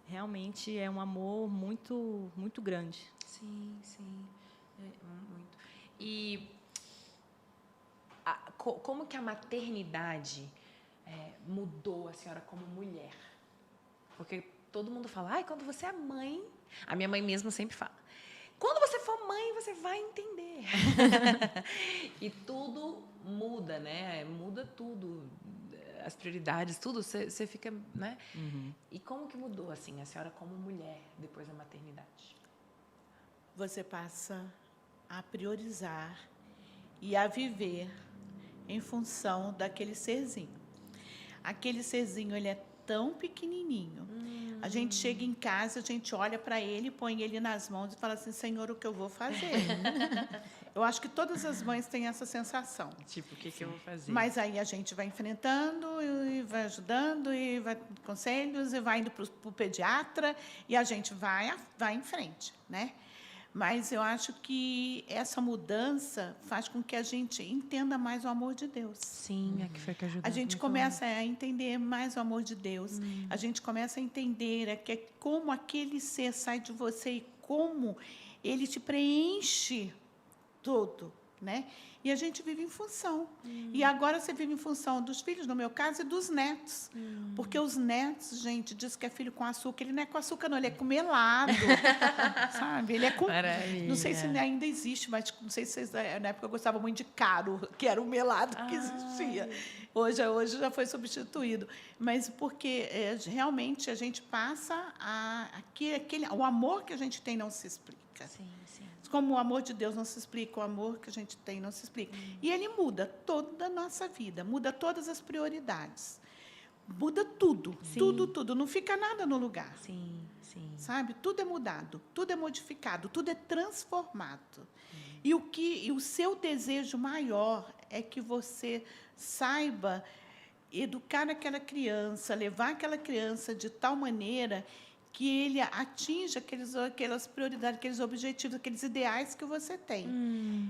C: realmente é um amor muito, muito grande.
B: Sim. Muito. E como que a maternidade mudou a senhora como mulher? Porque todo mundo fala, quando você é mãe... A minha mãe mesmo sempre fala, quando você for mãe, você vai entender. E tudo muda, né? Muda tudo. As prioridades, tudo. Você fica, né? E como que mudou, assim, a senhora como mulher depois da maternidade?
D: Você passa a priorizar e a viver em função daquele serzinho. Aquele serzinho, ele é tão pequenininho. A gente chega em casa, a gente olha para ele, põe ele nas mãos e fala assim, Senhor, o que eu vou fazer? Eu acho que todas as mães têm essa sensação.
B: Tipo, o que eu vou fazer?
D: Mas aí a gente vai enfrentando, e vai ajudando, e vai dando conselhos, e vai indo para o pediatra, e a gente vai em frente, né? Mas eu acho que essa mudança faz com que a gente entenda mais o amor de Deus.
B: Sim, é que foi que ajudou.
D: A gente começa a entender mais o amor de Deus. A gente começa a entender que como aquele ser sai de você e como ele te preenche todo, né? E a gente vive em função. E agora você vive em função dos filhos, no meu caso, e dos netos. Porque os netos, gente, diz que é filho com açúcar. Ele não é com açúcar, não, ele é com melado. Sabe? Ele é com...
B: Maravilha.
D: Não sei se ainda existe, mas não sei se vocês... Na época eu gostava muito de caro, que era o melado que existia. Hoje já foi substituído. Mas porque realmente a gente passa o amor que a gente tem não se explica.
B: Sim, sim.
D: Como o amor de Deus não se explica, o amor que a gente tem não se explica. E ele muda toda a nossa vida, muda todas as prioridades. Muda tudo, tudo. Não fica nada no lugar.
B: Sim, sim.
D: Sabe? Tudo é mudado, tudo é modificado, tudo é transformado. E o seu desejo maior é que você saiba educar aquela criança, levar aquela criança de tal maneira que ele atinja aquelas prioridades, aqueles objetivos, aqueles ideais que você tem.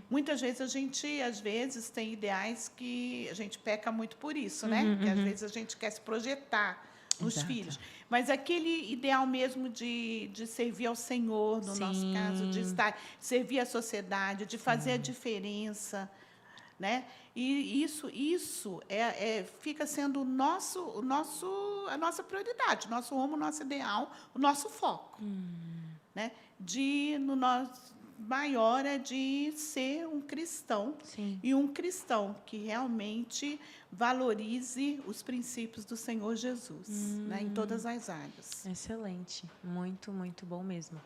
D: Muitas vezes a gente, tem ideais que a gente peca muito por isso, né? Porque às vezes a gente quer se projetar nos filhos. Mas aquele ideal mesmo de servir ao Senhor, no nosso caso, de servir à sociedade, de fazer a diferença, né? E isso fica sendo a nossa prioridade, o nosso rumo, o nosso ideal, o nosso foco. Né? Maior é de ser um cristão.
B: Sim.
D: E um cristão que realmente valorize os princípios do Senhor Jesus, né? Em todas as áreas.
B: Excelente. Muito, muito bom mesmo.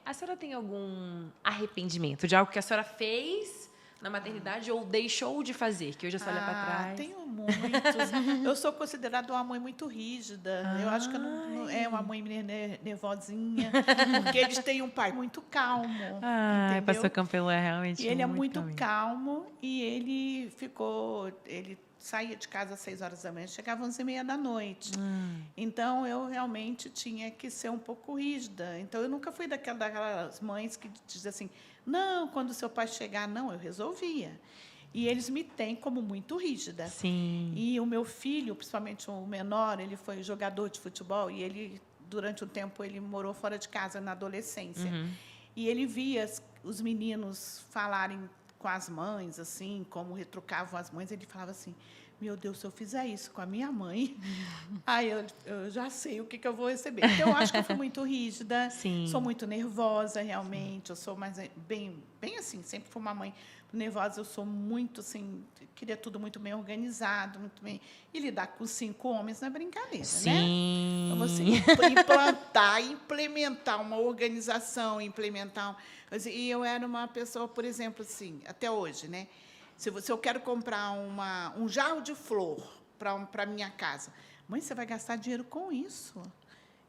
B: A senhora tem algum arrependimento de algo que a senhora fez na maternidade ou deixou de fazer, que hoje a senhora olha para trás?
D: Tenho muitos. Eu sou considerada uma mãe muito rígida. Eu acho que eu não é uma mãe nervosinha, porque eles têm um pai muito calmo.
B: A pastor Campelo é realmente
D: ele é muito calmo e ele saía de casa às 6 horas da manhã, chegava às 11h30 da noite. Então, eu realmente tinha que ser um pouco rígida. Então, eu nunca fui daquelas mães que dizem assim, não, quando seu pai chegar, não, eu resolvia. E eles me têm como muito rígida.
B: Sim.
D: E o meu filho, principalmente o menor, ele foi jogador de futebol e ele, durante um tempo, ele morou fora de casa na adolescência. E ele via os meninos falarem com as mães, assim, como retrucavam as mães, ele falava assim, meu Deus, se eu fizer isso com a minha mãe, aí eu já sei o que eu vou receber. Então, eu acho que eu fui muito rígida, sou muito nervosa, realmente, eu sou bem assim, sempre fui uma mãe nervosa, eu sou muito, assim, queria tudo muito bem organizado, muito bem... E lidar com 5 homens não é brincadeira, né? Então, você implementar uma organização, E eu era uma pessoa, por exemplo, assim, até hoje, né? Se eu quero comprar um jarro de flor para a minha casa, mãe, você vai gastar dinheiro com isso?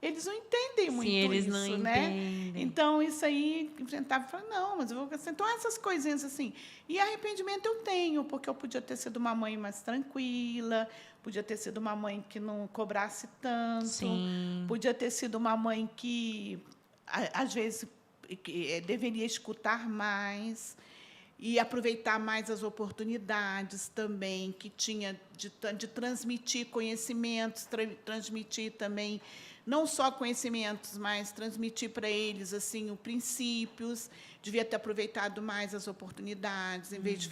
D: Eles não entendem muito
B: eles
D: isso,
B: não
D: né?
B: entendem.
D: Então, isso aí, enfrentava e falava, não, mas eu vou gastar. Então, essas coisinhas assim. E arrependimento eu tenho, porque eu podia ter sido uma mãe mais tranquila, podia ter sido uma mãe que não cobrasse tanto, podia ter sido uma mãe que, às vezes, deveria escutar mais e aproveitar mais as oportunidades também que tinha de transmitir conhecimentos, transmitir também não só conhecimentos, mas transmitir para eles assim os princípios. Devia ter aproveitado mais as oportunidades, em vez de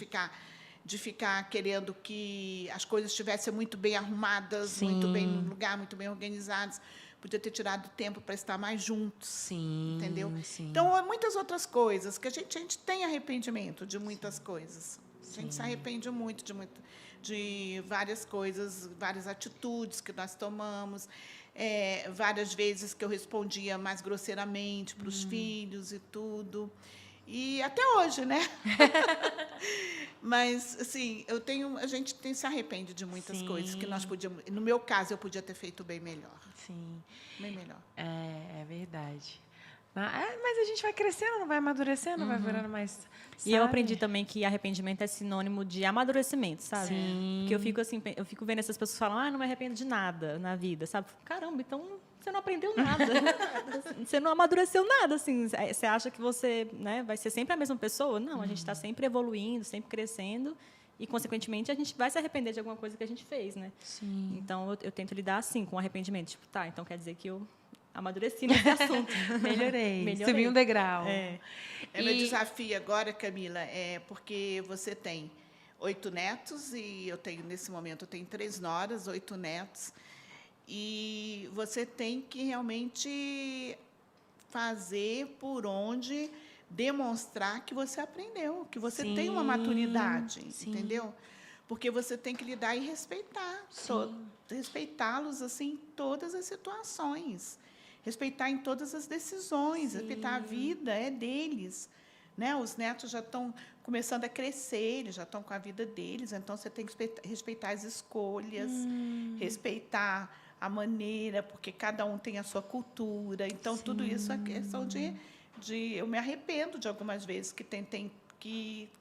D: ficar querendo que as coisas estivessem muito bem arrumadas, muito bem no lugar, muito bem organizadas. Podia ter tirado tempo para estar mais juntos, entendeu? Então, muitas outras coisas, que a gente tem arrependimento de muitas coisas. A gente se arrepende muito de várias coisas, várias atitudes que nós tomamos, várias vezes que eu respondia mais grosseiramente para os filhos e tudo. E até hoje, né? Mas, assim, a gente se arrepende de muitas coisas que nós podíamos... No meu caso, eu podia ter feito bem melhor. Bem melhor.
B: É verdade. Mas a gente vai crescendo, vai amadurecendo, vai virando mais... Sabe?
C: E eu aprendi também que arrependimento é sinônimo de amadurecimento, sabe?
B: Sim.
C: Porque eu fico vendo essas pessoas que falam, não me arrependo de nada na vida, sabe? Caramba, então você não aprendeu nada. Você não amadureceu nada, assim. Você acha que você, né, vai ser sempre a mesma pessoa? Não, a gente está sempre evoluindo, sempre crescendo. E, consequentemente, a gente vai se arrepender de alguma coisa que a gente fez, né?
B: Sim.
C: Então, eu tento lidar assim, com arrependimento. Tipo, tá, então quer dizer que eu amadureci nesse assunto.
B: Melhorei. Subi um degrau.
D: Meu desafio agora, Camila, é porque você tem 8 netos e eu tenho, nesse momento, eu tenho 3 noras, 8 netos. E você tem que realmente fazer por onde demonstrar que você aprendeu, que você tem uma maturidade, entendeu? Porque você tem que lidar e respeitar, respeitá-los assim em todas as situações, respeitar em todas as decisões, respeitar a vida é deles, né? Os netos já estão começando a crescer, eles já estão com a vida deles, então você tem que respeitar as escolhas, respeitar a maneira, porque cada um tem a sua cultura. Então, tudo isso é questão de eu me arrependo de algumas vezes que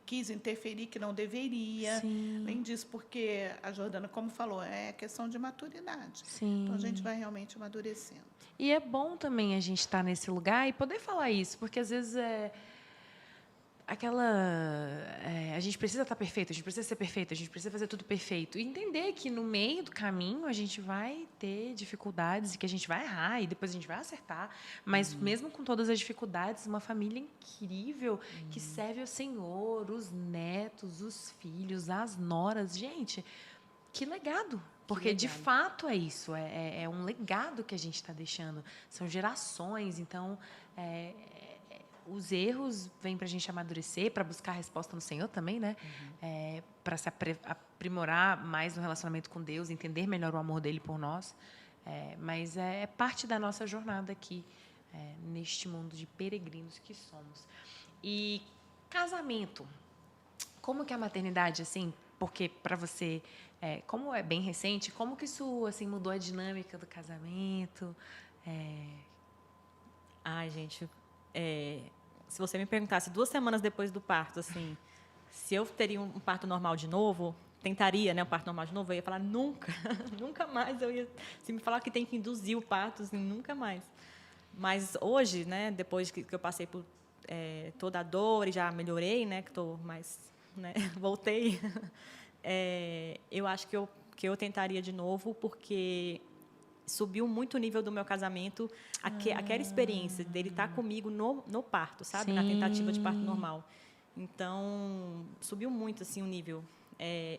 D: quis interferir, que não deveria. Além disso, porque a Jordana, como falou, é questão de maturidade. Então, a gente vai realmente amadurecendo.
B: E é bom também a gente estar nesse lugar e poder falar isso, porque, às vezes, a gente precisa estar perfeito, a gente precisa ser perfeito, a gente precisa fazer tudo perfeito. E entender que, no meio do caminho, a gente vai ter dificuldades e que a gente vai errar e depois a gente vai acertar. Mas, mesmo com todas as dificuldades, uma família incrível que serve ao Senhor, os netos, os filhos, as noras. Gente, que legado! Porque, de fato, é isso. É um legado que a gente está deixando. São gerações. Então, os erros vêm para a gente amadurecer, para buscar a resposta no Senhor também, né? Para se aprimorar mais no relacionamento com Deus, entender melhor o amor dele por nós. Mas é parte da nossa jornada aqui, neste mundo de peregrinos que somos. E casamento. Como que a maternidade, assim, porque para você, como é bem recente, como que isso assim, mudou a dinâmica do casamento?
C: Ai, gente, se você me perguntasse 2 semanas depois do parto, assim, se eu teria um parto normal de novo, tentaria, né, um parto normal de novo, eu ia falar nunca, nunca mais eu ia. Se me falar que tem que induzir o parto, assim, nunca mais. Mas hoje, né, depois que eu passei por toda a dor e já melhorei, né, que estou mais, né, voltei, eu acho que eu tentaria de novo, porque subiu muito o nível do meu casamento, aquela experiência dele estar comigo no parto, sabe? Na tentativa de parto normal. Então, subiu muito assim, o nível.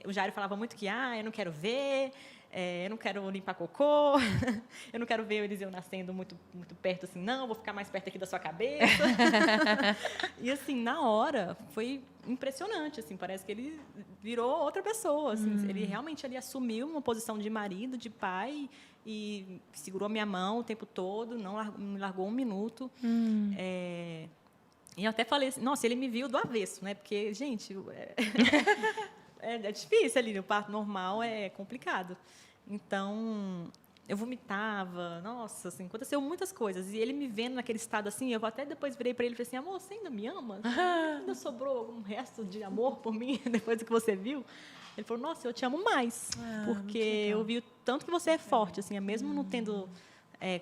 C: O Jairo falava muito que eu não quero ver, eu não quero limpar cocô, eu não quero ver o Eliseu nascendo muito, muito perto, assim, não, vou ficar mais perto aqui da sua cabeça. E, assim, na hora, foi impressionante, assim, parece que ele virou outra pessoa, assim, ele realmente assumiu uma posição de marido, de pai, e segurou minha mão o tempo todo, não me largou um minuto. E eu até falei assim, nossa, ele me viu do avesso, né? Porque, gente, é difícil ali, o parto normal é complicado. Então, eu vomitava, nossa, assim, aconteceu muitas coisas. E ele me vendo naquele estado assim, eu até depois virei para ele e falei assim, amor, você ainda me ama? Ainda sobrou algum resto de amor por mim depois do que você viu? Ele falou, nossa, eu te amo mais, porque eu vi o tanto que você é forte, assim, mesmo não tendo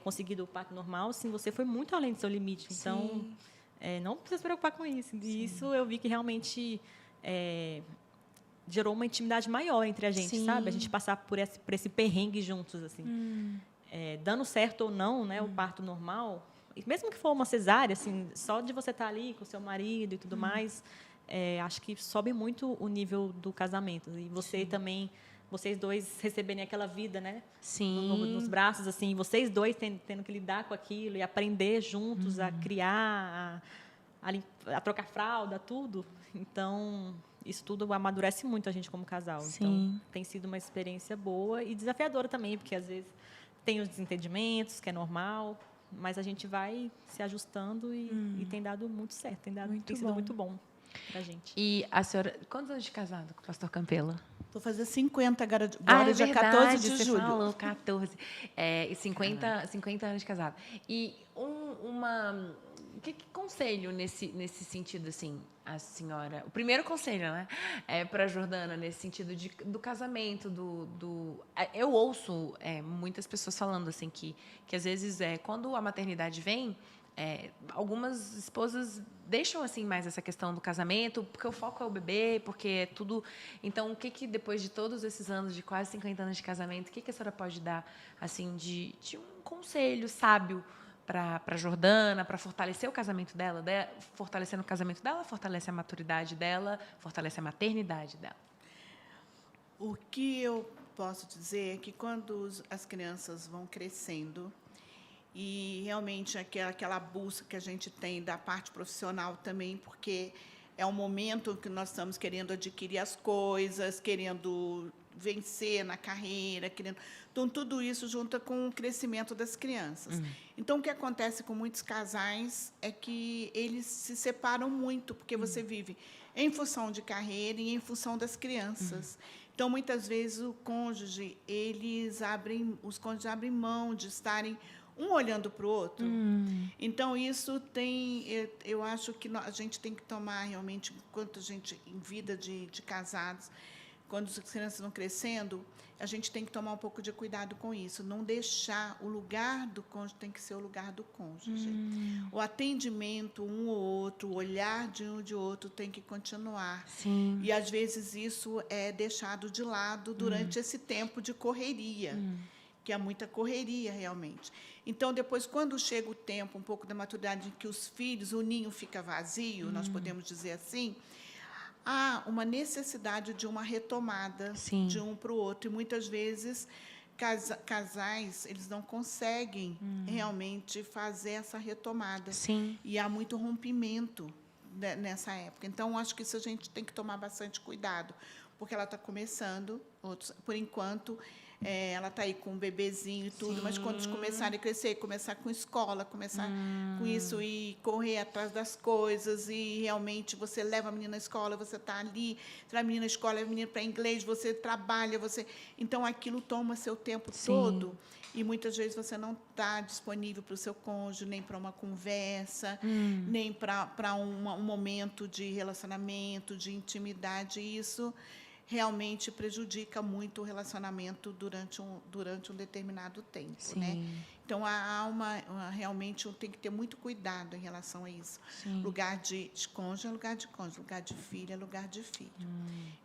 C: conseguido o parto normal, assim, você foi muito além do seu limite. Então, não precisa se preocupar com isso. E isso eu vi que realmente gerou uma intimidade maior entre a gente, sabe? A gente passar por esse perrengue juntos, assim. Dando certo ou não, né, o parto normal, mesmo que for uma cesárea, assim, só de você estar ali com o seu marido e tudo mais, acho que sobe muito o nível do casamento. E você também, vocês dois receberem aquela vida, né? Nos braços, assim, vocês dois tendo que lidar com aquilo e aprender juntos a criar, a trocar fralda, tudo. Então, isso tudo amadurece muito a gente como casal. Então, tem sido uma experiência boa e desafiadora também, porque às vezes tem os desentendimentos, que é normal, mas a gente vai se ajustando e tem dado muito certo, tem sido muito bom pra gente.
B: E a senhora, quantos anos de casado com o pastor Campelo?
D: Vou fazer 50 agora, dia
B: verdade,
D: 14 de
B: você
D: julho.
B: Falou, 14. 50 anos de casado. E que conselho nesse sentido, assim, a senhora... O primeiro conselho, né? Para a Jordana, nesse sentido do casamento, eu ouço muitas pessoas falando, assim, que às vezes, quando a maternidade vem, algumas esposas deixam, assim, mais essa questão do casamento, porque o foco é o bebê, porque é tudo... Então, o que depois de todos esses anos, de quase 50 anos de casamento, o que a senhora pode dar, assim, de um conselho sábio para a Jordana, para fortalecer o casamento dela, fortalecendo o casamento dela, fortalece a maturidade dela, fortalece a maternidade dela?
D: O que eu posso dizer é que quando as crianças vão crescendo e realmente aquela busca que a gente tem da parte profissional também, porque é um momento que nós estamos querendo adquirir as coisas, querendo vencer na carreira, querendo... Então, tudo isso junta com o crescimento das crianças. Então, o que acontece com muitos casais é que eles se separam muito, porque você vive em função de carreira e em função das crianças. Então, muitas vezes, os cônjuges abrem mão de estarem um olhando para o outro. Então, isso eu acho que a gente tem que tomar realmente, enquanto a gente, em vida de casados, quando as crianças vão crescendo, a gente tem que tomar um pouco de cuidado com isso, não deixar o lugar do cônjuge tem que ser o lugar do cônjuge. O atendimento um ao outro, o olhar de um de outro tem que continuar.
B: Sim.
D: E, às vezes, isso é deixado de lado durante esse tempo de correria, que é muita correria, realmente. Então, depois, quando chega o tempo, um pouco da maturidade, em que os filhos, o ninho fica vazio, nós podemos dizer assim, há uma necessidade de uma retomada de um para o outro. E, muitas vezes, casais eles não conseguem realmente fazer essa retomada.
B: Sim.
D: E há muito rompimento nessa época. Então, acho que isso a gente tem que tomar bastante cuidado, porque ela está começando, por enquanto... ela está aí com um bebezinho e tudo, mas quando eles começarem a crescer, começar com escola, começar com isso e correr atrás das coisas, e realmente você leva a menina na escola, você está ali, traz a menina na escola, leva a menina para inglês, você trabalha, então aquilo toma seu tempo todo, e muitas vezes você não está disponível para o seu cônjuge, nem para uma conversa, nem para um momento de relacionamento, de intimidade, e isso realmente prejudica muito o relacionamento durante um determinado tempo, né? Então, realmente tem que ter muito cuidado em relação a isso. Lugar de cônjuge é lugar de cônjuge, lugar de filho é lugar de filho.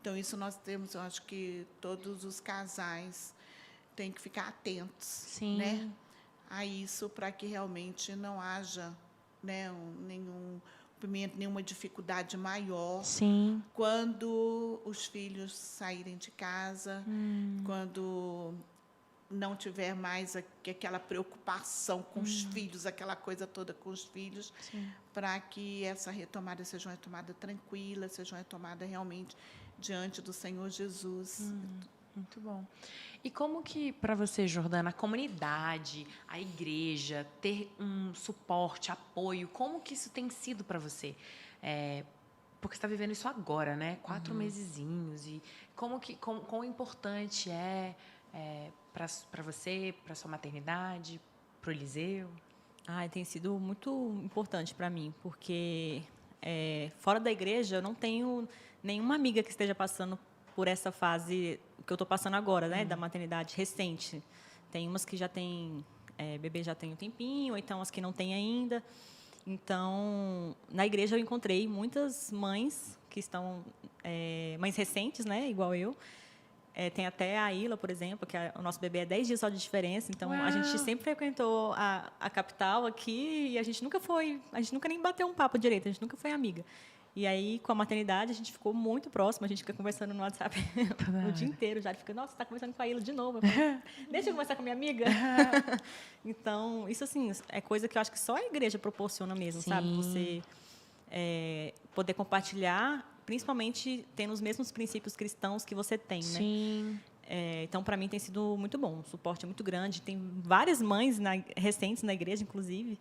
D: Então, isso nós temos, eu acho que todos os casais têm que ficar atentos, né, a isso, para que realmente não haja, né, nenhuma dificuldade maior quando os filhos saírem de casa, quando não tiver mais aquela preocupação com os filhos, aquela coisa toda com os filhos, para que essa retomada seja uma retomada tranquila, seja uma retomada realmente diante do Senhor Jesus.
B: Muito bom. E como que, para você, Jordana, a comunidade, a igreja, ter um suporte, apoio, como que isso tem sido para você? Porque você está vivendo isso agora, né? 4 mesezinhos. E quão importante para você, para sua maternidade, para o Eliseu?
C: Tem sido muito importante para mim, porque fora da igreja eu não tenho nenhuma amiga que esteja passando por essa fase que eu estou passando agora, né, da maternidade recente. Tem umas que já têm, bebê já tem um tempinho, ou então as que não têm ainda. Então, na igreja eu encontrei muitas mães que estão, mães recentes, né, igual eu. Tem até a Ilha, por exemplo, que o nosso bebê é 10 dias só de diferença. Então, a gente sempre frequentou a capital aqui e a gente nunca nem bateu um papo direito, a gente nunca foi amiga. E aí, com a maternidade, a gente ficou muito próximo, a gente fica conversando no WhatsApp o dia inteiro já. Ele fica, nossa, você está conversando com a Ilha de novo. Eu falo, deixa eu conversar com a minha amiga. Então, isso, assim, é coisa que eu acho que só a igreja proporciona mesmo, sabe? Você poder compartilhar, principalmente tendo os mesmos princípios cristãos que você tem, né? Então, para mim, tem sido muito bom, um suporte muito grande. Tem várias mães recentes na igreja, inclusive,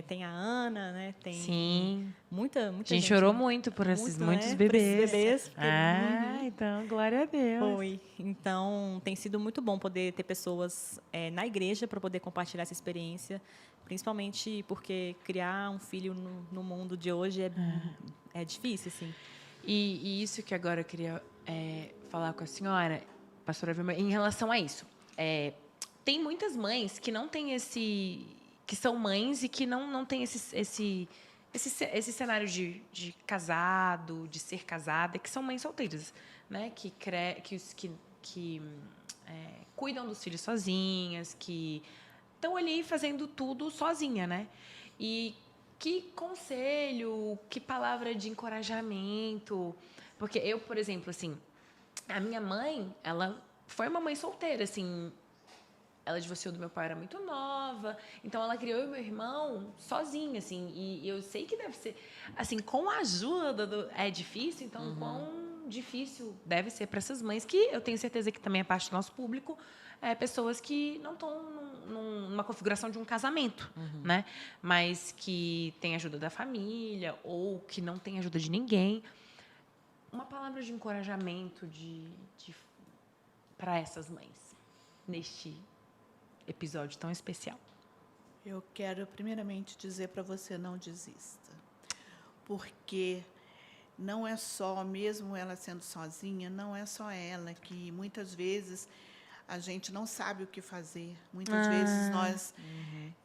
C: tem a Ana, né? Tem
B: Sim.
C: muita
B: A gente
C: gente.
B: chorou muito por esses muitos
C: né,
B: bebês.
C: por esses bebês, porque-
B: Então, glória a Deus.
C: Foi. Então, tem sido muito bom poder ter pessoas na igreja para poder compartilhar essa experiência, principalmente porque criar um filho no mundo de hoje é difícil, assim.
B: E isso que agora eu queria falar com a senhora, pastora Vilma, em relação a isso. Tem muitas mães que não têm que são mães e que não têm esse cenário de casado, de ser casada, que são mães solteiras, né? Que cuidam dos filhos sozinhas, que estão ali fazendo tudo sozinha, né? E que conselho, que palavra de encorajamento. Porque eu, por exemplo, assim, a minha mãe, ela foi uma mãe solteira, assim. Ela divorciou do meu pai, era muito nova. Então, ela criou eu e meu irmão sozinha, assim. E eu sei que deve ser... Assim, com a ajuda é difícil. Então, quão difícil deve ser para essas mães, que eu tenho certeza que também é parte do nosso público, pessoas que não estão numa configuração de um casamento, né? Mas que tem ajuda da família ou que não tem ajuda de ninguém. Uma palavra de encorajamento para essas mães neste episódio tão especial.
D: Eu quero primeiramente dizer para você: não desista, porque não é só, mesmo ela sendo sozinha, não é só ela, que muitas vezes a gente não sabe o que fazer. Muitas vezes nós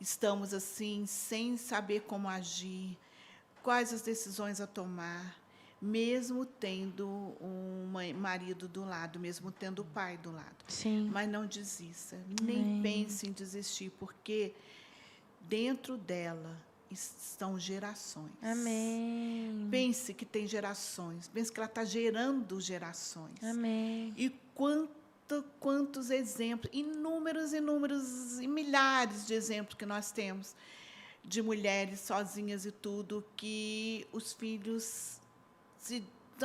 D: estamos assim, sem saber como agir, quais as decisões a tomar, mesmo tendo um marido do lado, mesmo tendo o pai do lado.
B: Sim.
D: Mas não desista, nem pense em desistir, porque dentro dela estão gerações.
B: Amém.
D: Pense que tem gerações, pense que ela está gerando gerações.
B: Amém.
D: E quantos exemplos, inúmeros e milhares de exemplos que nós temos de mulheres sozinhas e tudo, que os filhos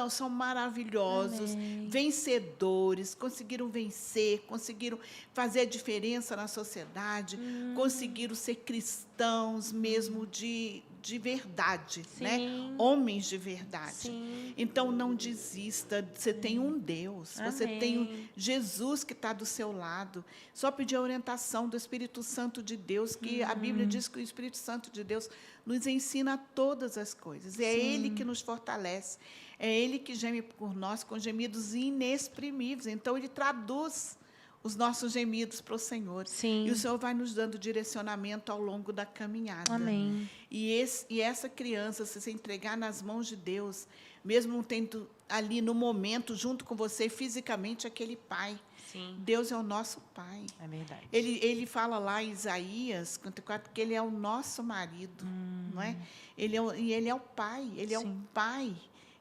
D: são maravilhosos, vencedores, conseguiram vencer, conseguiram fazer a diferença na sociedade, conseguiram ser cristãos mesmo de verdade, né? Homens de verdade.
B: Sim.
D: Então, não desista, você tem um Deus, você tem um Jesus que está do seu lado. Só pedir a orientação do Espírito Santo de Deus, que a Bíblia diz que o Espírito Santo de Deus nos ensina todas as coisas. É Ele que nos fortalece, é Ele que geme por nós com gemidos inexprimíveis. Então, Ele traduz os nossos gemidos para o Senhor.
B: Sim.
D: E o Senhor vai nos dando direcionamento ao longo da caminhada.
B: Amém.
D: E essa criança, se você entregar nas mãos de Deus, mesmo não tendo ali no momento, junto com você, fisicamente, aquele pai.
B: Sim.
D: Deus é o nosso pai.
B: É verdade.
D: Ele fala lá em Isaías 54 que ele é o nosso marido, não é? Ele é o pai, ele é o pai.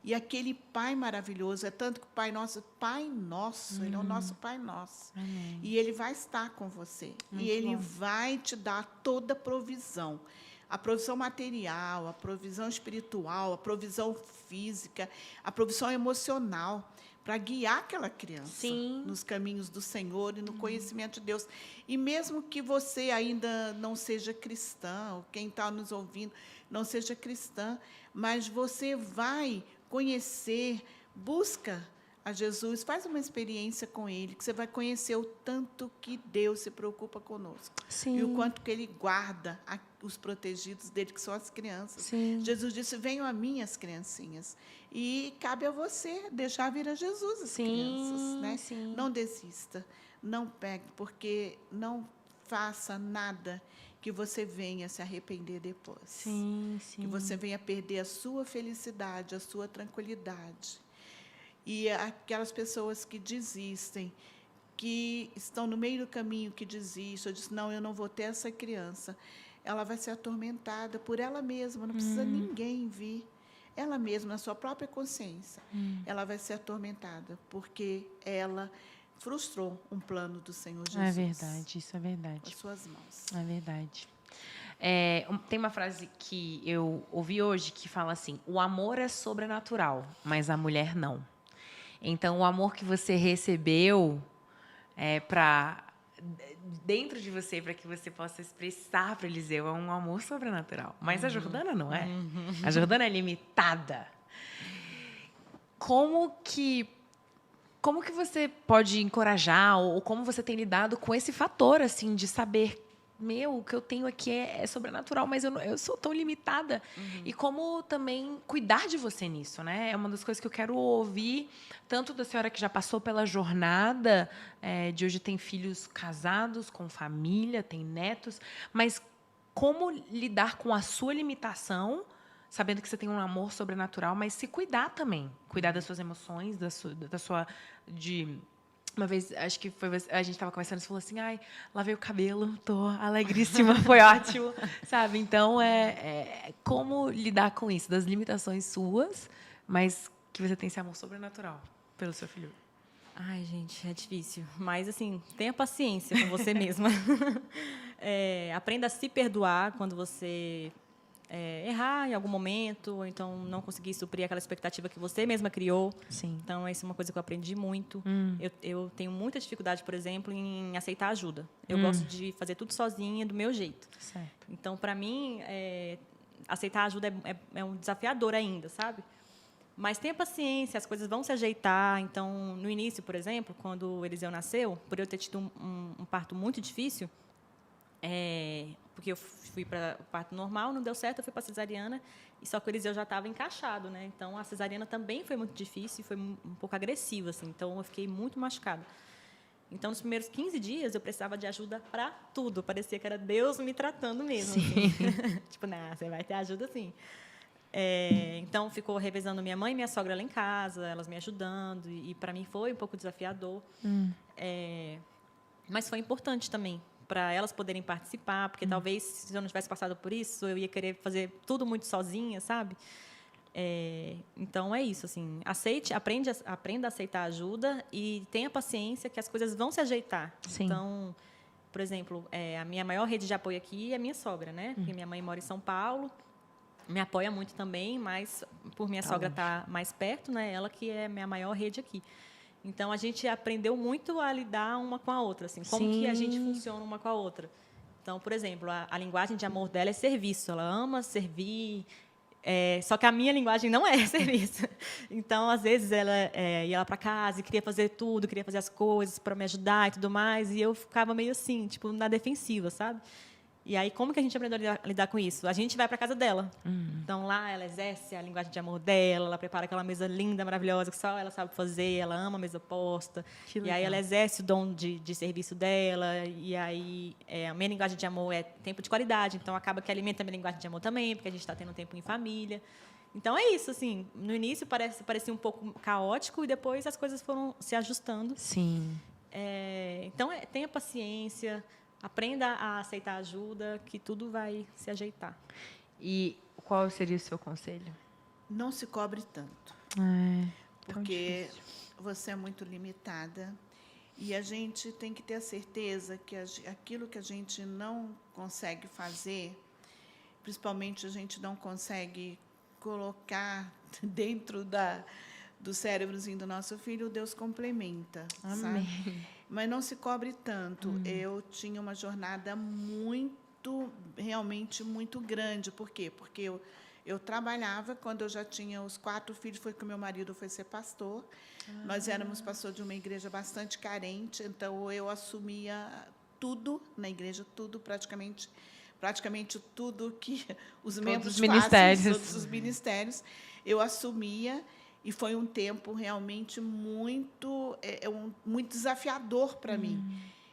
D: E aquele Pai maravilhoso, é tanto que o Pai Nosso, Ele é o nosso Pai Nosso.
B: Amém.
D: E Ele vai estar com você.
B: Muito
D: e Ele
B: bom.
D: vai te dar toda a provisão. A provisão material, a provisão espiritual, a provisão física, a provisão emocional, para guiar aquela criança nos caminhos do Senhor e no conhecimento de Deus. E mesmo que você ainda não seja cristã, ou quem está nos ouvindo não seja cristã, mas você vai conhecer, busca a Jesus, faz uma experiência com Ele, que você vai conhecer o tanto que Deus se preocupa conosco.
B: Sim.
D: E o quanto que Ele guarda os protegidos dele, que são as crianças.
B: Sim.
D: Jesus disse: venham a mim as criancinhas. E cabe a você deixar vir a Jesus as crianças. Né?
B: Sim.
D: Não desista, não pegue, porque não faça nada que você venha se arrepender depois.
B: Sim.
D: Que você venha perder a sua felicidade, a sua tranquilidade. E aquelas pessoas que desistem, que estão no meio do caminho, que desistem, eu disse: não, eu não vou ter essa criança. Ela vai ser atormentada por ela mesma, não precisa ninguém vir. Ela mesma, na sua própria consciência, ela vai ser atormentada, porque ela frustrou um plano do Senhor Jesus.
B: É verdade, isso é verdade.
D: Com as suas mãos.
B: É verdade. Tem uma frase que eu ouvi hoje que fala assim: o amor é sobrenatural, mas a mulher não. Então, o amor que você recebeu para dentro de você para que você possa expressar para Eliseu é um amor sobrenatural. Mas a Jordana não é. A Jordana é limitada. Como que você pode encorajar ou como você tem lidado com esse fator assim de saber o que eu tenho aqui é sobrenatural, mas eu sou tão limitada. E como também cuidar de você nisso, né? É uma das coisas que eu quero ouvir, tanto da senhora que já passou pela jornada, de hoje tem filhos casados, com família, tem netos, mas como lidar com a sua limitação, sabendo que você tem um amor sobrenatural, mas se cuidar também. Cuidar das suas emoções, uma vez, acho que foi a gente estava conversando, você falou assim, lavei o cabelo, tô alegríssima, foi ótimo, sabe? Então, como lidar com isso, das limitações suas, mas que você tem esse amor sobrenatural pelo seu filho.
C: Ai, gente, é difícil. Mas, assim, tenha paciência com você mesma. Aprenda a se perdoar quando você errar em algum momento, ou então não conseguir suprir aquela expectativa que você mesma criou.
B: Sim.
C: Então, essa é uma coisa que eu aprendi muito. Eu tenho muita dificuldade, por exemplo, em aceitar ajuda. Eu gosto de fazer tudo sozinha, do meu jeito.
B: Certo.
C: Então, para mim, aceitar ajuda é um desafiador ainda, sabe? Mas tenha paciência, as coisas vão se ajeitar. Então, no início, por exemplo, quando o Eliseu nasceu, por eu ter tido um parto muito difícil, porque eu fui para o parto normal, não deu certo, eu fui para a cesariana, e só que o Eliseu já estava encaixado, né? Então, a cesariana também foi muito difícil e foi um pouco agressiva, assim. Então, eu fiquei muito machucada. Então, nos primeiros 15 dias, eu precisava de ajuda para tudo. Parecia que era Deus me tratando mesmo. Assim. Tipo, não, você vai ter ajuda, sim. Então, ficou revezando minha mãe e minha sogra lá em casa, elas me ajudando, e para mim foi um pouco desafiador. Mas foi importante também, para elas poderem participar, porque talvez, se eu não tivesse passado por isso, eu ia querer fazer tudo muito sozinha, sabe? Então, é isso, assim, aprenda a aceitar ajuda e tenha paciência que as coisas vão se ajeitar.
B: Sim.
C: Então, por exemplo, a minha maior rede de apoio aqui é a minha sogra, né? Porque minha mãe mora em São Paulo, me apoia muito também, mas por minha sogra estar mais perto, né? Ela que é a minha maior rede aqui. Então, a gente aprendeu muito a lidar uma com a outra, assim, como que a gente funciona uma com a outra. Então, por exemplo, a linguagem de amor dela é serviço, ela ama servir, só que a minha linguagem não é serviço. Então, às vezes, ela ia lá para casa e queria fazer tudo, queria fazer as coisas para me ajudar e tudo mais, e eu ficava meio assim, tipo, na defensiva, sabe? E aí, como que a gente aprendeu a lidar com isso? A gente vai para a casa dela. Então, lá, ela exerce a linguagem de amor dela, ela prepara aquela mesa linda, maravilhosa, que só ela sabe fazer, ela ama a mesa posta. E aí, ela exerce o dom de serviço dela. E aí, a minha linguagem de amor é tempo de qualidade. Então, acaba que alimenta a minha linguagem de amor também, porque a gente está tendo tempo em família. Então, é isso, assim. No início, parecia um pouco caótico, e depois as coisas foram se ajustando.
B: Sim.
C: Então, tenha paciência. Aprenda a aceitar ajuda, que tudo vai se ajeitar.
B: E qual seria o seu conselho?
D: Não se cobre tanto. Porque você é muito limitada. E a gente tem que ter a certeza que aquilo que a gente não consegue fazer, principalmente a gente não consegue colocar dentro do cérebrozinho do nosso filho, Deus complementa.
B: Amém.
D: Sabe? Mas não se cobre tanto. Eu tinha uma jornada realmente muito grande. Por quê? Porque eu trabalhava, quando eu já tinha os 4 filhos, foi que o meu marido foi ser pastor. Nós éramos pastor de uma igreja bastante carente, então eu assumia tudo na igreja, tudo praticamente tudo que os membros fazem, todos os ministérios, eu assumia. E foi um tempo realmente muito desafiador para mim.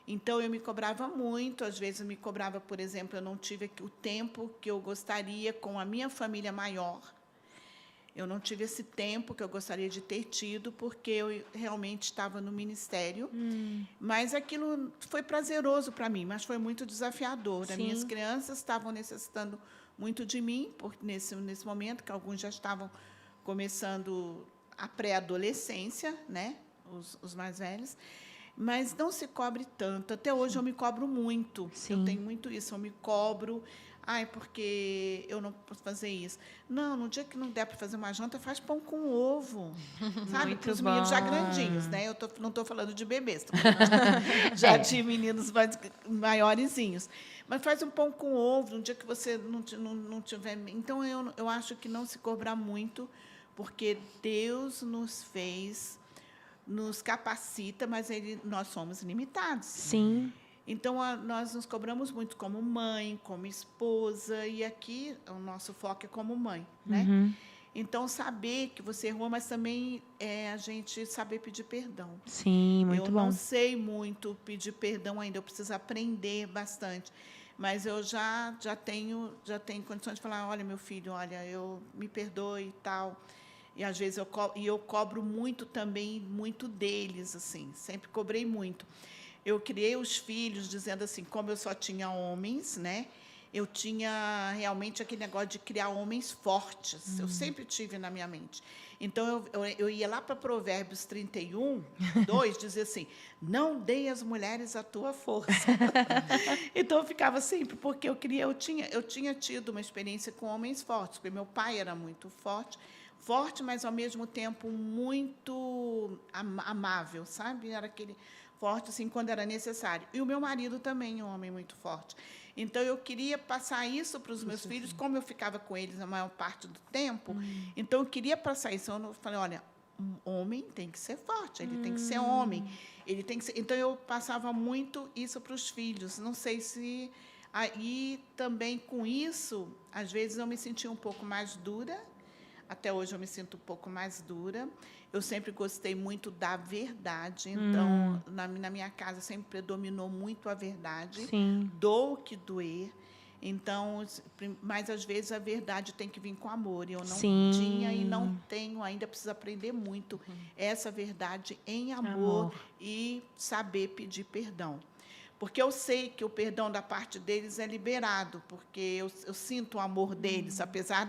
D: Então, eu me cobrava muito. Às vezes, eu me cobrava, por exemplo, eu não tive o tempo que eu gostaria com a minha família maior. Eu não tive esse tempo que eu gostaria de ter tido, porque eu realmente estava no ministério. Mas aquilo foi prazeroso para mim, mas foi muito desafiador. As minhas crianças estavam necessitando muito de mim, nesse momento, que alguns já estavam começando a pré-adolescência, né? Os mais velhos, mas não se cobre tanto. Até hoje eu me cobro muito. Eu tenho muito isso, eu me cobro. Ai, porque eu não posso fazer isso. Não, no dia que não der para fazer uma janta, faz pão com ovo. Sabe?
B: Muito
D: Para os meninos já
B: bom.
D: grandinhos, né? Não estou falando de bebês, estou falando já de meninos maiorzinhos. Mas faz um pão com ovo no dia que você não tiver. Então, eu acho que não se cobrar muito, porque Deus nos fez, nos capacita, mas nós somos limitados.
B: Sim.
D: Então, nós nos cobramos muito como mãe, como esposa, e aqui o nosso foco é como mãe, né?
B: Uhum.
D: Então, saber que você errou, mas também a gente saber pedir perdão.
B: Sim, muito
D: eu
B: bom.
D: não sei muito pedir perdão ainda, eu preciso aprender bastante. Mas eu já tenho condições de falar, olha, meu filho, olha, eu me perdoe e tal. E às vezes eu cobro muito também, muito deles, assim, sempre cobrei muito. Eu criei os filhos dizendo assim, como eu só tinha homens, né? Eu tinha realmente aquele negócio de criar homens fortes. Eu sempre tive na minha mente. Então, eu ia lá para Provérbios 31, 2, dizer assim, não dê às mulheres a tua força. Então, eu ficava sempre, porque eu tinha tido uma experiência com homens fortes, porque meu pai era muito forte, mas, ao mesmo tempo, muito amável, sabe? Era aquele forte, assim, quando era necessário. E o meu marido também é um homem muito forte. Então, eu queria passar isso para os meus filhos, como eu ficava com eles a maior parte do tempo. Então, eu queria passar isso. Eu falei, olha, um homem tem que ser forte, ele tem que ser homem. Ele tem que ser... Então, eu passava muito isso para os filhos. Não sei se... Aí, também, com isso, às vezes, eu me sentia um pouco mais dura. Até hoje, eu me sinto um pouco mais dura. Eu sempre gostei muito da verdade, então, na minha casa, sempre predominou muito a verdade.
B: Sim.
D: Dou o que doer. Então, mas, às vezes, a verdade tem que vir com amor. E eu não tinha e não tenho ainda, preciso aprender muito essa verdade em amor e saber pedir perdão. Porque eu sei que o perdão da parte deles é liberado, porque eu sinto o amor deles, apesar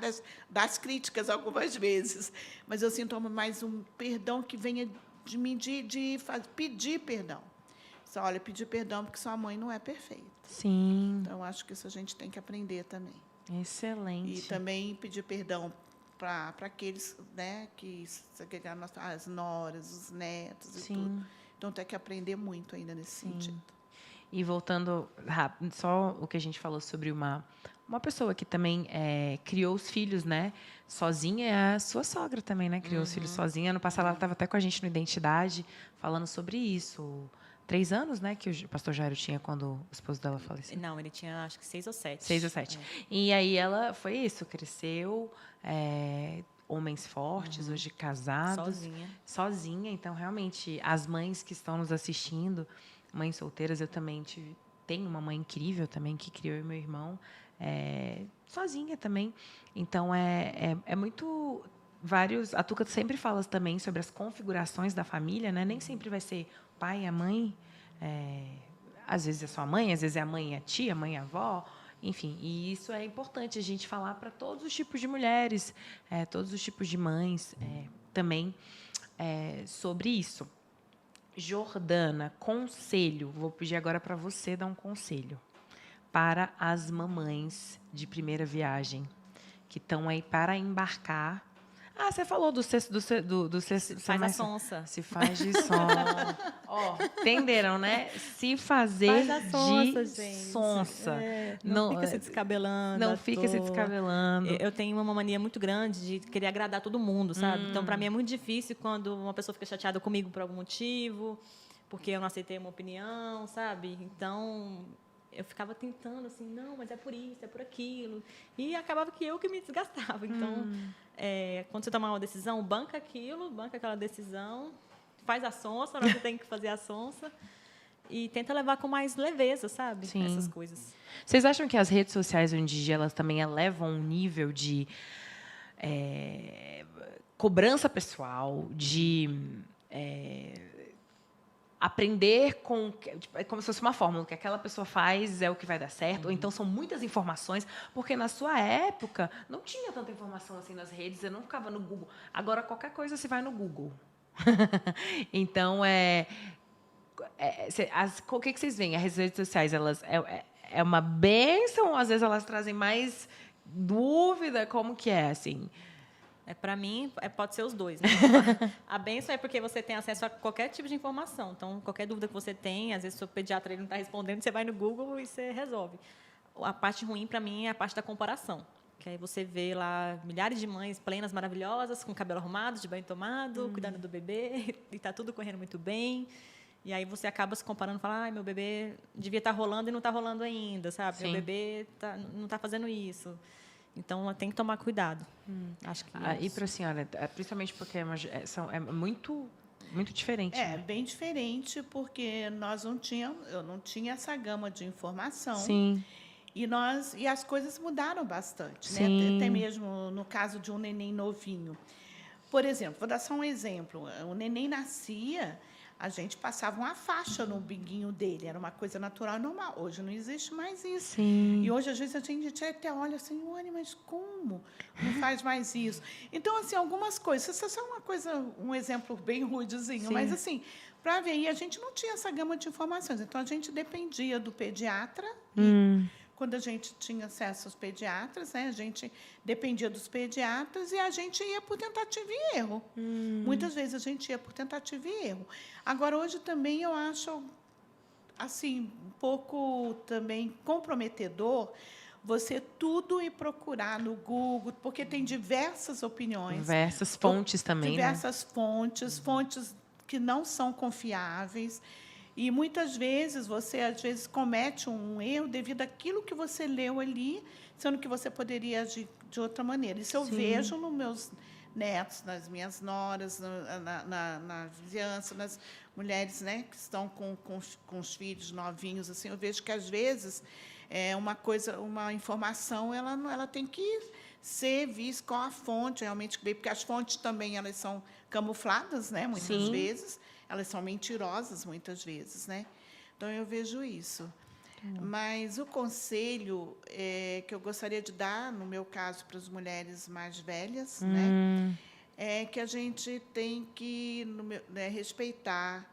D: das críticas algumas vezes. Mas eu sinto mais um perdão que venha de mim, pedir perdão. Só, olha, pedir perdão porque sua mãe não é perfeita.
B: Sim.
D: Então, acho que isso a gente tem que aprender também.
B: Excelente.
D: E também pedir perdão para aqueles, né, as noras, os netos e tudo. Então, tem que aprender muito ainda nesse sentido.
B: E voltando rápido, só o que a gente falou sobre uma pessoa que também criou os filhos, né? Sozinha, é a sua sogra também, né? Criou os filhos sozinha. Ano passado ela estava até com a gente no Identidade, falando sobre isso. 3 anos, né? Que o pastor Jairo tinha quando o esposo dela faleceu.
C: Não, ele tinha acho que 6 ou 7.
B: 6 ou 7. E aí ela foi isso, cresceu, homens fortes, hoje casados. Sozinha. Então, realmente, as mães que estão nos assistindo, mães solteiras, eu também tenho uma mãe incrível também, que criou eu e meu irmão, sozinha também. Então, é muito... A Tuca sempre fala também sobre as configurações da família, né? Nem sempre vai ser o pai e a mãe. Às vezes é só a mãe, às vezes é a mãe e a tia, a mãe e a avó. Enfim, e isso é importante a gente falar para todos os tipos de mulheres, todos os tipos de mães também, sobre isso. Jordana, conselho. Vou pedir agora para você dar um conselho para as mamães de primeira viagem que estão aí para embarcar. Ah, você falou do sexto...
C: Faz a sonsa.
B: Se faz de sonsa. Ó, entenderam, né? Se fazer
C: faz a sonsa,
B: de
C: gente.
B: sonsa.
C: Não fica se descabelando.
B: Não fica se descabelando.
C: Eu tenho uma mania muito grande de querer agradar todo mundo, sabe? Então, para mim, é muito difícil quando uma pessoa fica chateada comigo por algum motivo, porque eu não aceitei uma opinião, sabe? Então... eu ficava tentando, assim, não, mas é por isso, é por aquilo. E acabava que eu que me desgastava. Então, quando você tomar uma decisão, banca aquela decisão, faz a sonsa, na hora que você tem que fazer a sonsa, e tenta levar com mais leveza, sabe?
B: Sim.
C: Essas coisas.
B: Vocês acham que as redes sociais, hoje em dia, elas também elevam um nível de cobrança pessoal, de... aprender é como se fosse uma fórmula, o que aquela pessoa faz é o que vai dar certo, ou então são muitas informações, porque na sua época não tinha tanta informação assim nas redes, eu não ficava no Google. Agora, qualquer coisa você vai no Google. Então, o que vocês veem? As redes sociais, elas é uma bênção, ou às vezes elas trazem mais dúvida? Como que é, assim?
C: Para mim, pode ser os dois. Né? A bênção é porque você tem acesso a qualquer tipo de informação. Então, qualquer dúvida que você tem, às vezes o seu pediatra ele não está respondendo, você vai no Google e você resolve. A parte ruim, para mim, é a parte da comparação. Que aí você vê lá milhares de mães plenas, maravilhosas, com cabelo arrumado, de banho tomado, cuidando do bebê, e está tudo correndo muito bem. E aí você acaba se comparando e fala, meu bebê devia estar rolando e não está rolando ainda, sabe?
B: Sim.
C: Meu bebê não está fazendo isso. Então, tem que tomar cuidado. Acho que
B: E para a senhora, principalmente porque é muito diferente.
D: É,
B: né?
D: bem diferente, porque eu não tinha essa gama de informação.
B: Sim.
D: E as coisas mudaram bastante, né?
B: Sim.
D: Até mesmo no caso de um neném novinho. Por exemplo, vou dar só um exemplo. O neném nascia, a gente passava uma faixa no biguinho dele, era uma coisa natural e normal. Hoje não existe mais isso.
B: Sim.
D: E hoje, às vezes, a gente até olha assim, mas como? Não faz mais isso. Então, assim, algumas coisas, isso é só uma coisa, um exemplo bem rudezinho,
B: Sim.
D: mas assim, para ver, e a gente não tinha essa gama de informações. Então, a gente dependia do pediatra. Quando a gente tinha acesso aos pediatras, né, a gente dependia dos pediatras e a gente ia por tentativa e erro. Muitas vezes a gente ia por tentativa e erro. Agora, hoje também eu acho assim, um pouco também comprometedor você tudo ir procurar no Google, porque tem diversas opiniões.
B: Diversas fontes também,
D: diversas fontes que não são confiáveis. E muitas vezes você às vezes comete um erro devido àquilo que você leu ali, sendo que você poderia agir de outra maneira. Isso eu vejo nos meus netos, nas minhas noras, na vizinhança, nas mulheres, né, que estão com os filhos novinhos. Assim, eu vejo que às vezes uma informação ela tem que ser vista com a fonte realmente, porque as fontes também elas são camufladas, né, muitas vezes. Elas são mentirosas, muitas vezes, né? Então, eu vejo isso. Mas o conselho que eu gostaria de dar, no meu caso, para as mulheres mais velhas, né, é que a gente tem que respeitar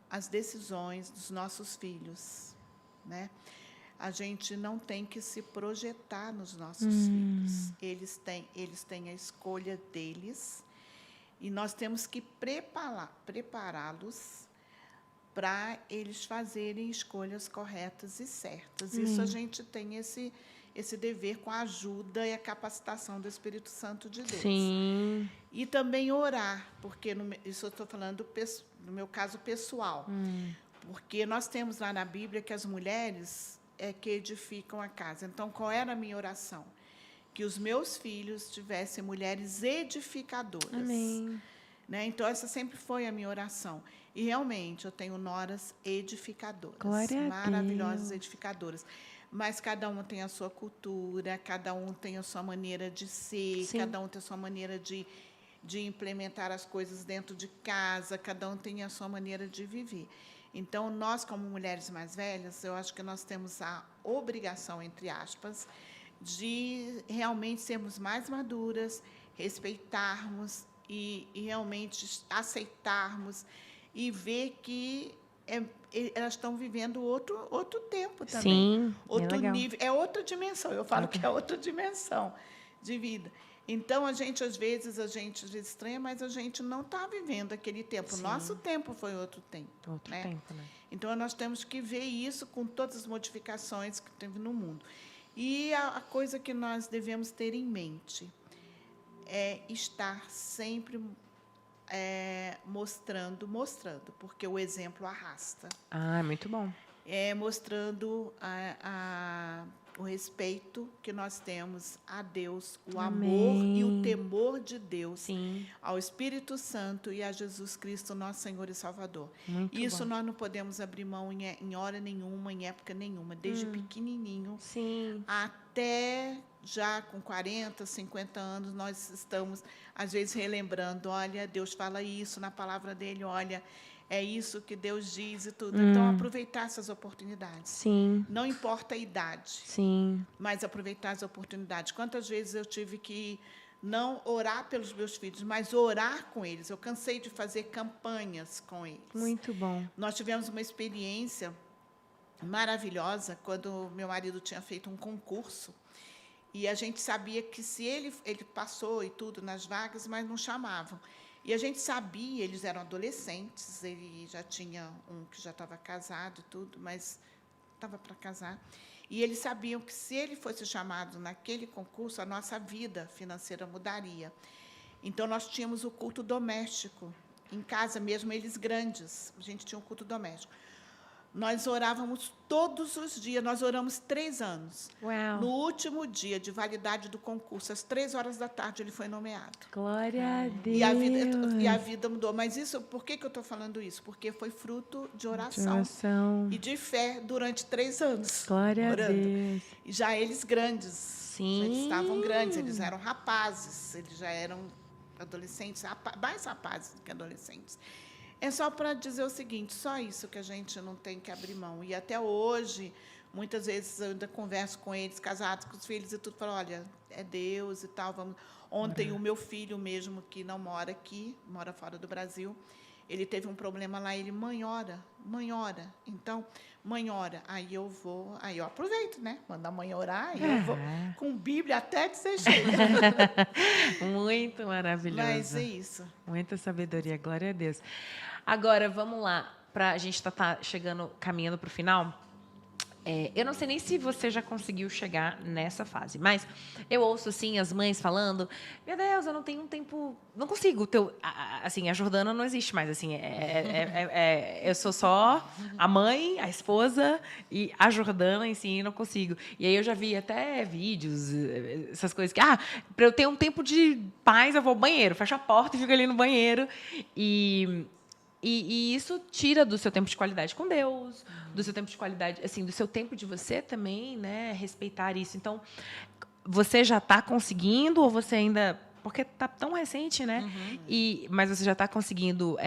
D: as decisões dos nossos filhos, né? A gente não tem que se projetar nos nossos filhos. Eles têm a escolha deles. E nós temos que prepará-los para eles fazerem escolhas corretas e certas. Isso a gente tem esse dever com a ajuda e a capacitação do Espírito Santo de Deus.
B: Sim.
D: E também orar, porque isso eu estou falando no meu caso pessoal. Porque nós temos lá na Bíblia que as mulheres é que edificam a casa. Então, qual era a minha oração? Que os meus filhos tivessem mulheres edificadoras.
B: Amém.
D: Né? Então, essa sempre foi a minha oração. E, realmente, eu tenho noras edificadoras.
B: Glória a
D: maravilhosas
B: Deus.
D: edificadoras. Mas cada uma tem a sua cultura, cada um tem a sua maneira de ser,
B: Sim.
D: cada um tem a sua maneira de implementar as coisas dentro de casa, cada um tem a sua maneira de viver. Então, nós, como mulheres mais velhas, eu acho que nós temos a obrigação, entre aspas, de realmente sermos mais maduras, respeitarmos e realmente aceitarmos e ver que elas estão vivendo outro tempo também.
B: Sim,
D: outro
B: legal.
D: nível, é outra dimensão. Eu falo que é outra dimensão de vida. Então, às vezes estranha, mas a gente não está vivendo aquele tempo.
B: Sim.
D: Nosso tempo foi outro tempo.
B: Outro
D: né?
B: tempo, né?
D: Então, nós temos que ver isso com todas as modificações que teve no mundo. E a coisa que nós devemos ter em mente é estar sempre mostrando, porque o exemplo arrasta.
B: Ah, muito bom.
D: Mostrando o respeito que nós temos a Deus, o
B: Amém.
D: amor e o temor de Deus,
B: Sim.
D: ao Espírito Santo e a Jesus Cristo, nosso Senhor e Salvador.
B: Muito
D: Isso
B: bom.
D: nós não podemos abrir mão em hora nenhuma, em época nenhuma, desde pequenininho
B: Sim.
D: até já com 40, 50 anos, nós estamos, às vezes, relembrando, olha, Deus fala isso na palavra dele, olha, é isso que Deus diz e tudo. Então, aproveitar essas oportunidades.
B: Sim.
D: Não importa a idade,
B: Sim.
D: mas aproveitar as oportunidades. Quantas vezes eu tive que não orar pelos meus filhos, mas orar com eles. Eu cansei de fazer campanhas com eles.
B: Muito bom.
D: Nós tivemos uma experiência maravilhosa quando meu marido tinha feito um concurso e a gente sabia que se ele passou e tudo nas vagas, mas não chamavam. E a gente sabia, eles eram adolescentes, ele já tinha um que já estava casado e tudo, mas estava para casar. E eles sabiam que se ele fosse chamado naquele concurso, a nossa vida financeira mudaria. Então nós tínhamos o culto doméstico em casa mesmo, eles grandes. A gente tinha um culto doméstico. Nós orávamos todos os dias, nós oramos 3 anos.
B: Uau.
D: No último dia de validade do concurso, às 3 horas da tarde, ele foi nomeado.
B: Glória a Deus.
D: E a vida mudou. Mas isso, por que eu estou falando isso? Porque foi fruto de oração, e de fé durante 3 anos.
B: Glória
D: orando.
B: a Deus.
D: E já eles grandes.
B: Sim.
D: Eles estavam grandes, eles eram rapazes, eles já eram adolescentes, mais rapazes do que adolescentes. É só para dizer o seguinte, só isso que a gente não tem que abrir mão. E até hoje, muitas vezes eu ainda converso com eles, casados, com os filhos e tudo, falo, olha, é Deus e tal. Vamos. Ontem, o meu filho mesmo, que não mora aqui, mora fora do Brasil, ele teve um problema lá, ele, mãe, ora. Então, mãe, ora. Aí eu aproveito, né? Mando a mãe orar, e eu vou com Bíblia até dizer chega.
B: Muito maravilhoso.
D: Mas é isso.
B: Muita sabedoria, glória a Deus. Agora, vamos lá, a gente tá caminhando para o final. Eu não sei nem se você já conseguiu chegar nessa fase, mas eu ouço assim as mães falando: meu Deus, eu não tenho um tempo, não consigo. Assim, a Jordana não existe mais. Assim, eu sou só a mãe, a esposa e a Jordana em si, não consigo. E aí eu já vi até vídeos, essas coisas que para eu ter um tempo de paz, eu vou ao banheiro, fecho a porta e fico ali no banheiro E isso tira do seu tempo de qualidade com Deus, do seu tempo de qualidade, assim, do seu tempo de você também, né, respeitar isso. Então, você já está conseguindo ou você ainda, porque está tão recente, né? Mas você já está conseguindo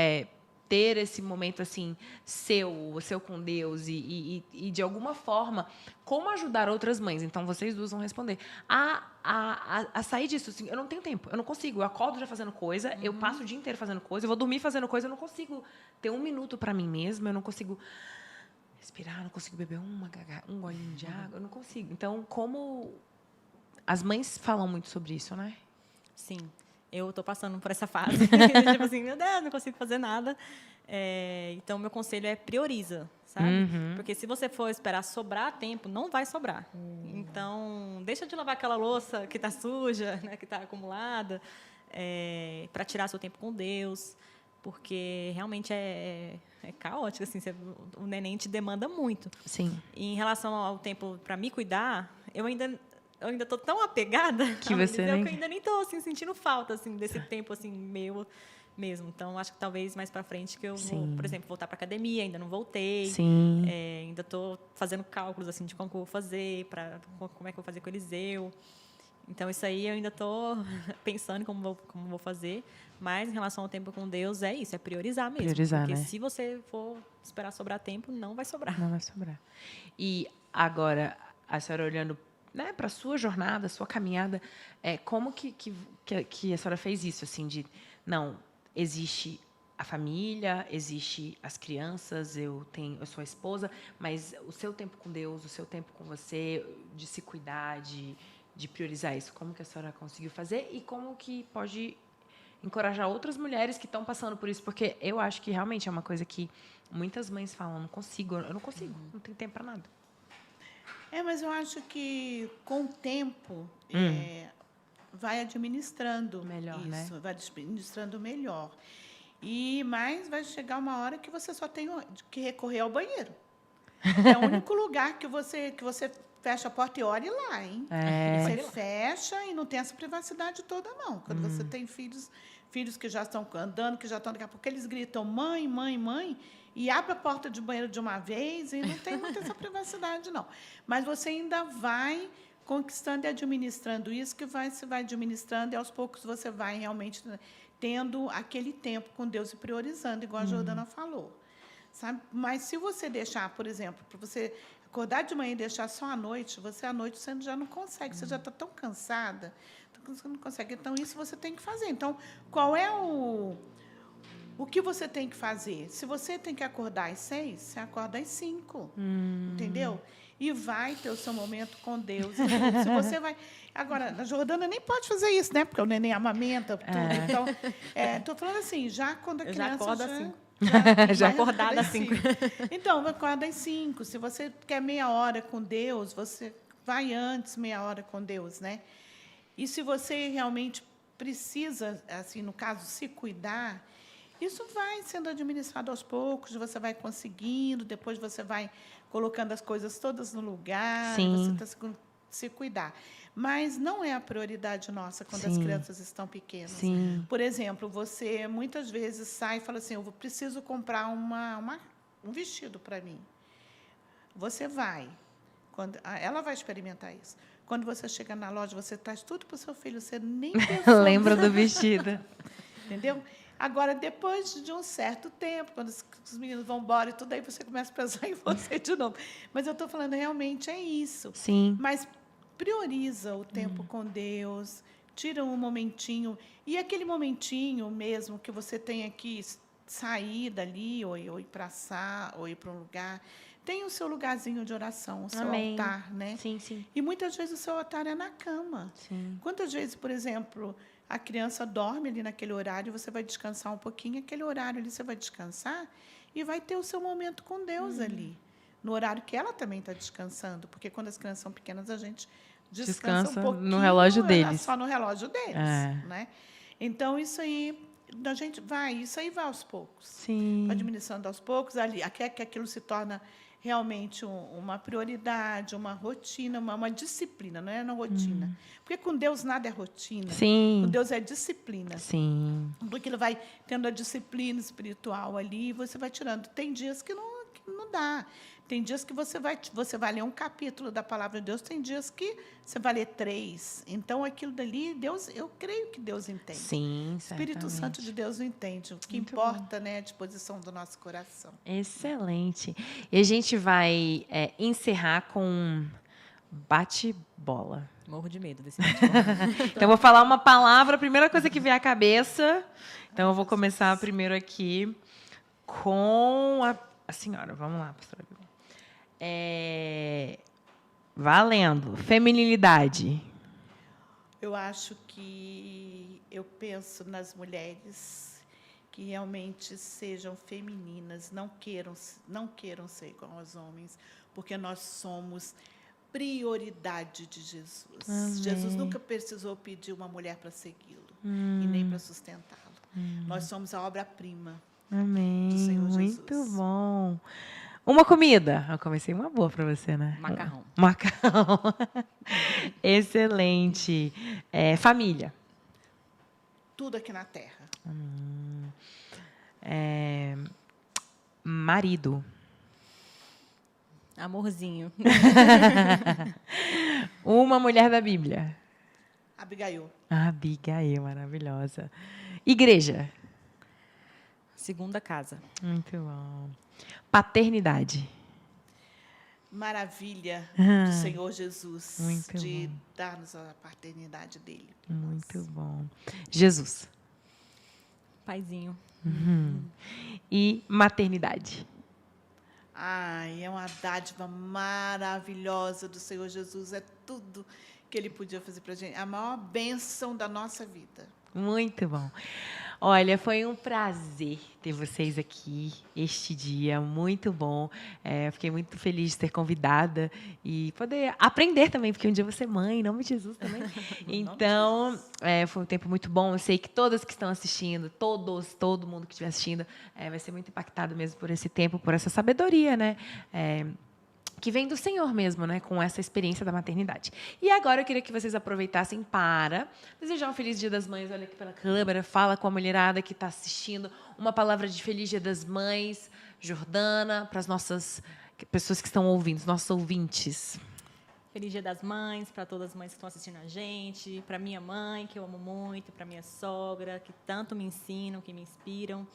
B: ter esse momento assim seu com Deus e de alguma forma como ajudar outras mães. Então vocês duas vão responder a sair disso. Assim, eu não tenho tempo, eu não consigo. Eu acordo já fazendo coisa, eu passo o dia inteiro fazendo coisa, eu vou dormir fazendo coisa, eu não consigo ter 1 minuto para mim mesma, eu não consigo respirar, eu não consigo beber um golinho de água, eu não consigo. Então, como as mães falam muito sobre isso, né?
C: Sim. Eu estou passando por essa fase. Tipo assim, meu Deus, não consigo fazer nada. Então, meu conselho é prioriza, sabe? Porque se você for esperar sobrar tempo, não vai sobrar. Então, deixa de lavar aquela louça que está suja, né, que está acumulada, para tirar seu tempo com Deus, porque realmente é caótico. Assim, o neném te demanda muito.
B: Sim.
C: E em relação ao tempo para me cuidar, eu ainda estou tão apegada
B: que você
C: que eu ainda nem estou assim, sentindo falta assim, desse tempo assim, meu mesmo. Então, acho que talvez mais para frente que eu vou, por exemplo, voltar para academia, ainda não voltei.
B: Sim.
C: Ainda estou fazendo cálculos assim, de como eu vou fazer, como é que eu vou fazer com o Eliseu. Então, isso aí eu ainda estou pensando como vou fazer. Mas, em relação ao tempo com Deus, é isso, é priorizar mesmo. Porque se você for esperar sobrar tempo, não vai sobrar.
B: Não vai sobrar. E agora, a senhora olhando, né, para a sua jornada, a sua caminhada, como que a senhora fez isso? Assim, não, existe a família, existe as crianças, eu sou a esposa, mas o seu tempo com Deus, o seu tempo com você, de se cuidar, de priorizar isso, como que a senhora conseguiu fazer e como que pode encorajar outras mulheres que estão passando por isso? Porque eu acho que realmente é uma coisa que muitas mães falam, eu não consigo, não tenho tempo para nada.
D: Mas eu acho que, com o tempo, vai administrando
B: melhor,
D: isso,
B: né?
D: vai administrando melhor. Mas vai chegar uma hora que você só tem que recorrer ao banheiro. É o único lugar que você fecha a porta e olhe lá, hein? Você fecha e não tem essa privacidade toda, não. Quando você tem filhos que já estão andando, que já estão... Daqui a pouco eles gritam, mãe, mãe, mãe... E abre a porta de banheiro de uma vez e não tem muita essa privacidade, não. Mas você ainda vai conquistando e administrando isso, que você vai administrando e, aos poucos, você vai realmente tendo aquele tempo com Deus e priorizando, igual a Jordana falou. Sabe? Mas, se você deixar, por exemplo, para você acordar de manhã e deixar só à noite, à noite você já não consegue, você já está tão cansada, você não consegue. Então, isso você tem que fazer. Então, qual é O que você tem que fazer? Se você tem que acordar às 6, você acorda às 5. Entendeu? E vai ter o seu momento com Deus. Se você vai... Agora, a Jordana nem pode fazer isso, né? Porque o neném amamenta, tudo. Então, estou falando assim, já quando a
C: Eu
D: criança...
C: já acordo às 5.
D: Já
C: Já acordada às 5.
D: Então, acorda às 5. Se você quer meia hora com Deus, você vai antes meia hora com Deus, né? E se você realmente precisa, assim, no caso, se cuidar, isso vai sendo administrado aos poucos, você vai conseguindo, depois você vai colocando as coisas todas no lugar,
B: Sim.
D: você está se cuidar. Mas não é a prioridade nossa quando as
B: Sim.
D: crianças estão pequenas.
B: Sim.
D: Por exemplo, você muitas vezes sai e fala assim, eu preciso comprar um vestido para mim. Você vai. Ela vai experimentar isso. Quando você chega na loja, você traz tudo para o seu filho, você nem pensou.
B: Lembra do vestido.
D: Entendeu? Agora, depois de um certo tempo, quando os meninos vão embora e tudo, aí você começa a pensar em você de novo. Mas eu estou falando, realmente é isso.
B: Sim.
D: Mas prioriza o tempo com Deus, tira um momentinho. E aquele momentinho mesmo que você tenha que sair dali, ou ir para ou ir para um lugar, tem o seu lugarzinho de oração, o seu
B: Amém.
D: altar, né?
B: Sim, sim.
D: E muitas vezes o seu altar é na cama.
B: Sim.
D: Quantas vezes, por exemplo, a criança dorme ali naquele horário, você vai descansar um pouquinho, aquele horário ali você vai descansar e vai ter o seu momento com Deus ali, no horário que ela também está descansando, porque quando as crianças são pequenas, a gente descansa um pouquinho
B: no relógio deles.
D: só no relógio deles,
B: É.
D: né? Então, isso aí vai aos poucos.
B: Sim.
D: Administrando aos poucos, ali, até que aquilo se torna realmente uma prioridade, uma rotina, uma disciplina, não é uma rotina. Porque com Deus nada é rotina.
B: Sim.
D: Com Deus é disciplina.
B: Sim.
D: Porque Ele vai tendo a disciplina espiritual ali e você vai tirando. Tem dias que não dá. Tem dias que você vai ler um capítulo da palavra de Deus, tem dias que você vai ler 3. Então, aquilo dali, eu creio que Deus entende.
B: Sim,
D: O Espírito
B: certamente.
D: Santo de Deus entende. O que
B: Muito
D: importa, né, é a disposição do nosso coração.
B: Excelente. E a gente vai encerrar com bate-bola.
C: Morro de medo desse bate-bola.
B: Então, eu vou falar uma palavra, a primeira coisa que vier à cabeça. Então, eu vou começar primeiro aqui com a senhora. Vamos lá, pastora. Valendo. Feminilidade.
D: Eu penso nas mulheres que realmente sejam femininas, não queiram ser igual aos homens, porque nós somos prioridade de Jesus.
B: Amém.
D: Jesus nunca precisou pedir uma mulher para segui-lo e nem para sustentá-lo. Nós somos a obra-prima.
B: Amém.
D: Do Senhor
B: Muito
D: Jesus.
B: bom. Uma comida. Eu comecei uma boa para você, né?
C: Macarrão.
B: Macarrão. Excelente. Família.
D: Tudo aqui na terra.
B: Marido.
C: Amorzinho.
B: Uma mulher da Bíblia.
D: Abigail.
B: Abigail, maravilhosa. Igreja.
C: Segunda casa.
B: Muito bom. Paternidade.
D: Maravilha do Senhor Jesus
B: Muito
D: de
B: bom.
D: dar-nos a paternidade dele. por
B: Muito
D: nós.
B: bom. Jesus.
C: Paizinho.
B: E maternidade.
D: Ai, é uma dádiva maravilhosa do Senhor Jesus. É tudo que Ele podia fazer para a gente. A maior bênção da nossa vida.
B: Muito bom. Olha, foi um prazer ter vocês aqui este dia, muito bom. Fiquei muito feliz de ser convidada e poder aprender também, porque um dia eu vou ser mãe, em nome de Jesus também. Então, foi um tempo muito bom. Eu sei que todas que estão assistindo, todo mundo que estiver assistindo, vai ser muito impactado mesmo por esse tempo, por essa sabedoria, né? Que vem do Senhor mesmo, né, com essa experiência da maternidade. E agora eu queria que vocês aproveitassem para desejar um Feliz Dia das Mães. Olha aqui pela câmera, fala com a mulherada que está assistindo. Uma palavra de Feliz Dia das Mães, Jordana, para as nossas pessoas que estão ouvindo, os nossos ouvintes.
C: Feliz Dia das Mães para todas as mães que estão assistindo a gente, para minha mãe, que eu amo muito, para minha sogra, que tanto me ensinam, que me inspiram.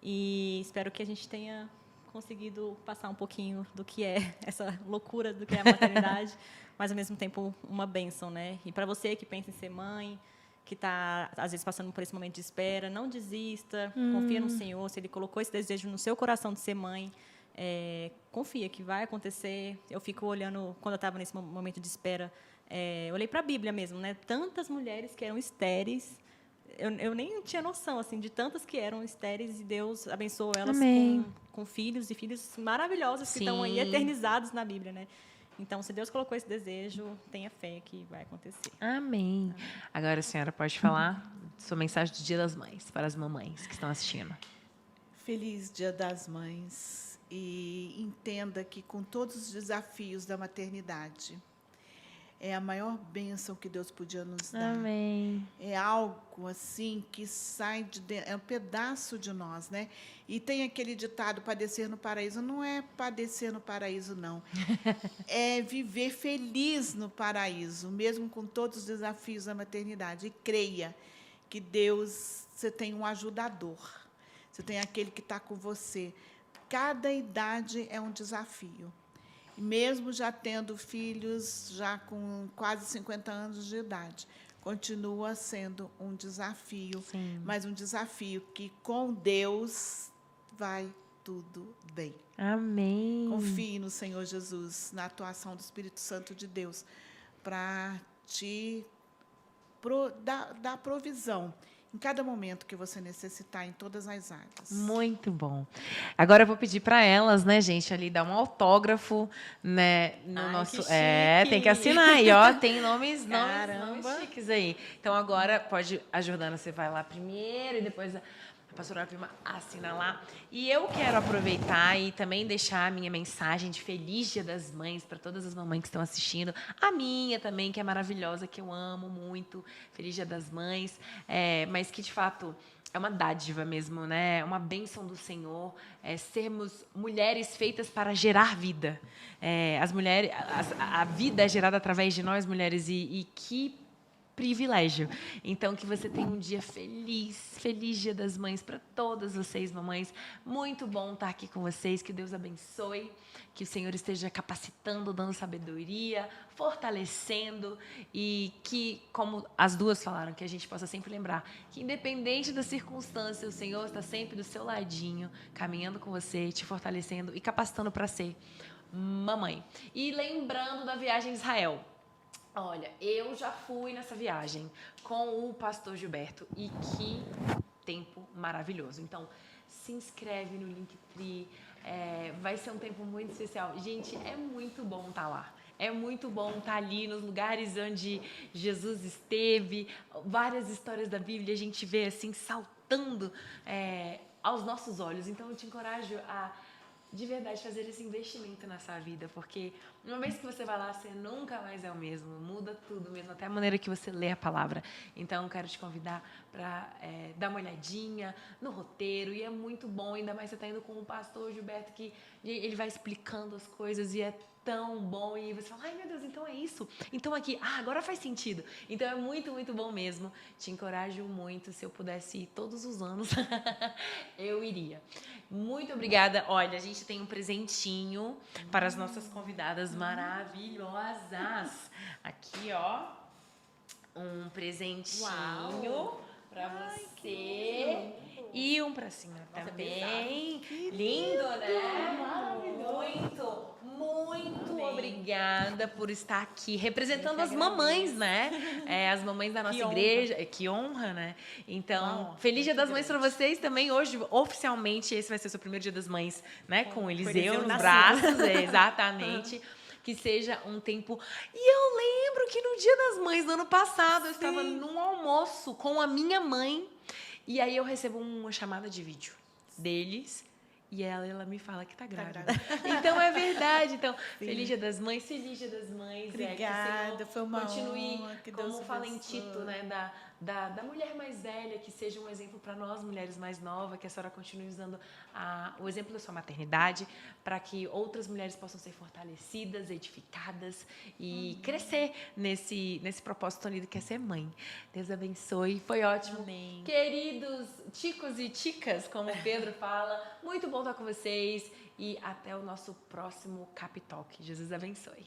C: E espero que a gente tenha conseguido passar um pouquinho do que é essa loucura do que é a maternidade, mas ao mesmo tempo uma bênção, né? E para você que pensa em ser mãe, que está, às vezes, passando por esse momento de espera, não desista, confia no Senhor. Se Ele colocou esse desejo no seu coração de ser mãe, confia que vai acontecer. Eu fico olhando, quando eu estava nesse momento de espera, eu olhei para a Bíblia mesmo, né? Tantas mulheres que eram estéreis, eu nem tinha noção assim de tantas que eram estéreis, e Deus abençoou elas com filhos, e filhos maravilhosos que estão aí eternizados na Bíblia, né? Então, se Deus colocou esse desejo, tenha fé que vai acontecer.
B: Amém. Agora a senhora pode falar sua mensagem do Dia das Mães para as mamães que estão assistindo.
D: Feliz Dia das Mães, e entenda que com todos os desafios da maternidade, é a maior bênção que Deus podia nos dar.
B: Amém.
D: É algo assim que sai de dentro, é um pedaço de nós, né? E tem aquele ditado, padecer no paraíso. Não é padecer no paraíso, não. É viver feliz no paraíso, mesmo com todos os desafios da maternidade. E creia que Deus, você tem um ajudador. Você tem aquele que está com você. Cada idade é um desafio. Mesmo já tendo filhos, já com quase 50 anos de idade, continua sendo um desafio.
B: Sim.
D: Mas um desafio que, com Deus, vai tudo bem.
B: Amém.
D: Confie no Senhor Jesus, na atuação do Espírito Santo de Deus, para te dar provisão em cada momento que você necessitar, em todas as áreas.
B: Muito bom. Agora eu vou pedir para elas, né, gente, ali dar um autógrafo, né, no nosso.
C: Que chique.
B: Tem que assinar aí, ó. Tem nomes chiques aí. Então agora pode, a Jordana, você vai lá primeiro e depois a pastora Prima assina lá. E eu quero aproveitar e também deixar a minha mensagem de Feliz Dia das Mães para todas as mamães que estão assistindo. A minha também, que é maravilhosa, que eu amo muito. Feliz Dia das Mães. Mas que, de fato, é uma dádiva mesmo, né? É uma bênção do Senhor, sermos mulheres feitas para gerar vida. As mulheres, a vida é gerada através de nós, mulheres, e que privilégio. Então, que você tenha um dia feliz, feliz Dia das Mães para todas vocês, mamães. Muito bom estar aqui com vocês, que Deus abençoe, que o Senhor esteja capacitando, dando sabedoria, fortalecendo, e que, como as duas falaram, que a gente possa sempre lembrar que, independente da circunstância, o Senhor está sempre do seu ladinho, caminhando com você, te fortalecendo e capacitando para ser mamãe. E lembrando da viagem a Israel. Olha, eu já fui nessa viagem com o pastor Gilberto, e que tempo maravilhoso. Então, se inscreve no Linktree, vai ser um tempo muito especial. Gente, é muito bom estar lá. É muito bom estar ali nos lugares onde Jesus esteve. Várias histórias da Bíblia a gente vê assim saltando aos nossos olhos. Então, eu te encorajo a, de verdade, fazer esse investimento na sua vida, porque uma vez que você vai lá, você nunca mais é o mesmo, muda tudo mesmo, até a maneira que você lê a palavra. Então, quero te convidar para dar uma olhadinha no roteiro, e é muito bom, ainda mais você está indo com o pastor Gilberto, que ele vai explicando as coisas, e é tão bom, e você fala, ai meu Deus, então é isso, então aqui, agora faz sentido. Então é muito, muito bom mesmo. Te encorajo muito. Se eu pudesse ir todos os anos, eu iria. Muito obrigada. Olha, a gente tem um presentinho para as nossas convidadas maravilhosas. Aqui, ó, um presentinho para você. E um pra senhora também. Lindo, né? Maravilhoso. Muito obrigada por estar aqui representando as mamães, né? As mamães da nossa igreja. Que honra, né? Então, feliz Dia das Mães para vocês também. Hoje, oficialmente, esse vai ser o seu primeiro Dia das Mães, né? Com Eliseu nos braços. Exatamente. Que seja um tempo... E eu lembro que no Dia das Mães do ano passado, eu estava num almoço com a minha mãe, e aí eu recebo uma chamada de vídeo deles, e ela me fala que tá grávida. Então, é verdade. Então, feliz Dia das Mães, feliz Dia das Mães.
D: Obrigada, foi uma honra.
B: Que como fala em Tito, né, da mulher mais velha, que seja um exemplo para nós, mulheres mais novas, que a senhora continue usando o exemplo da sua maternidade, para que outras mulheres possam ser fortalecidas, edificadas e crescer nesse propósito lindo que é ser mãe. Deus abençoe. Foi ótimo.
C: Amém.
B: Queridos ticos e ticas, como o Pedro fala, muito bom estar com vocês, e até o nosso próximo Cap Talk. Jesus abençoe.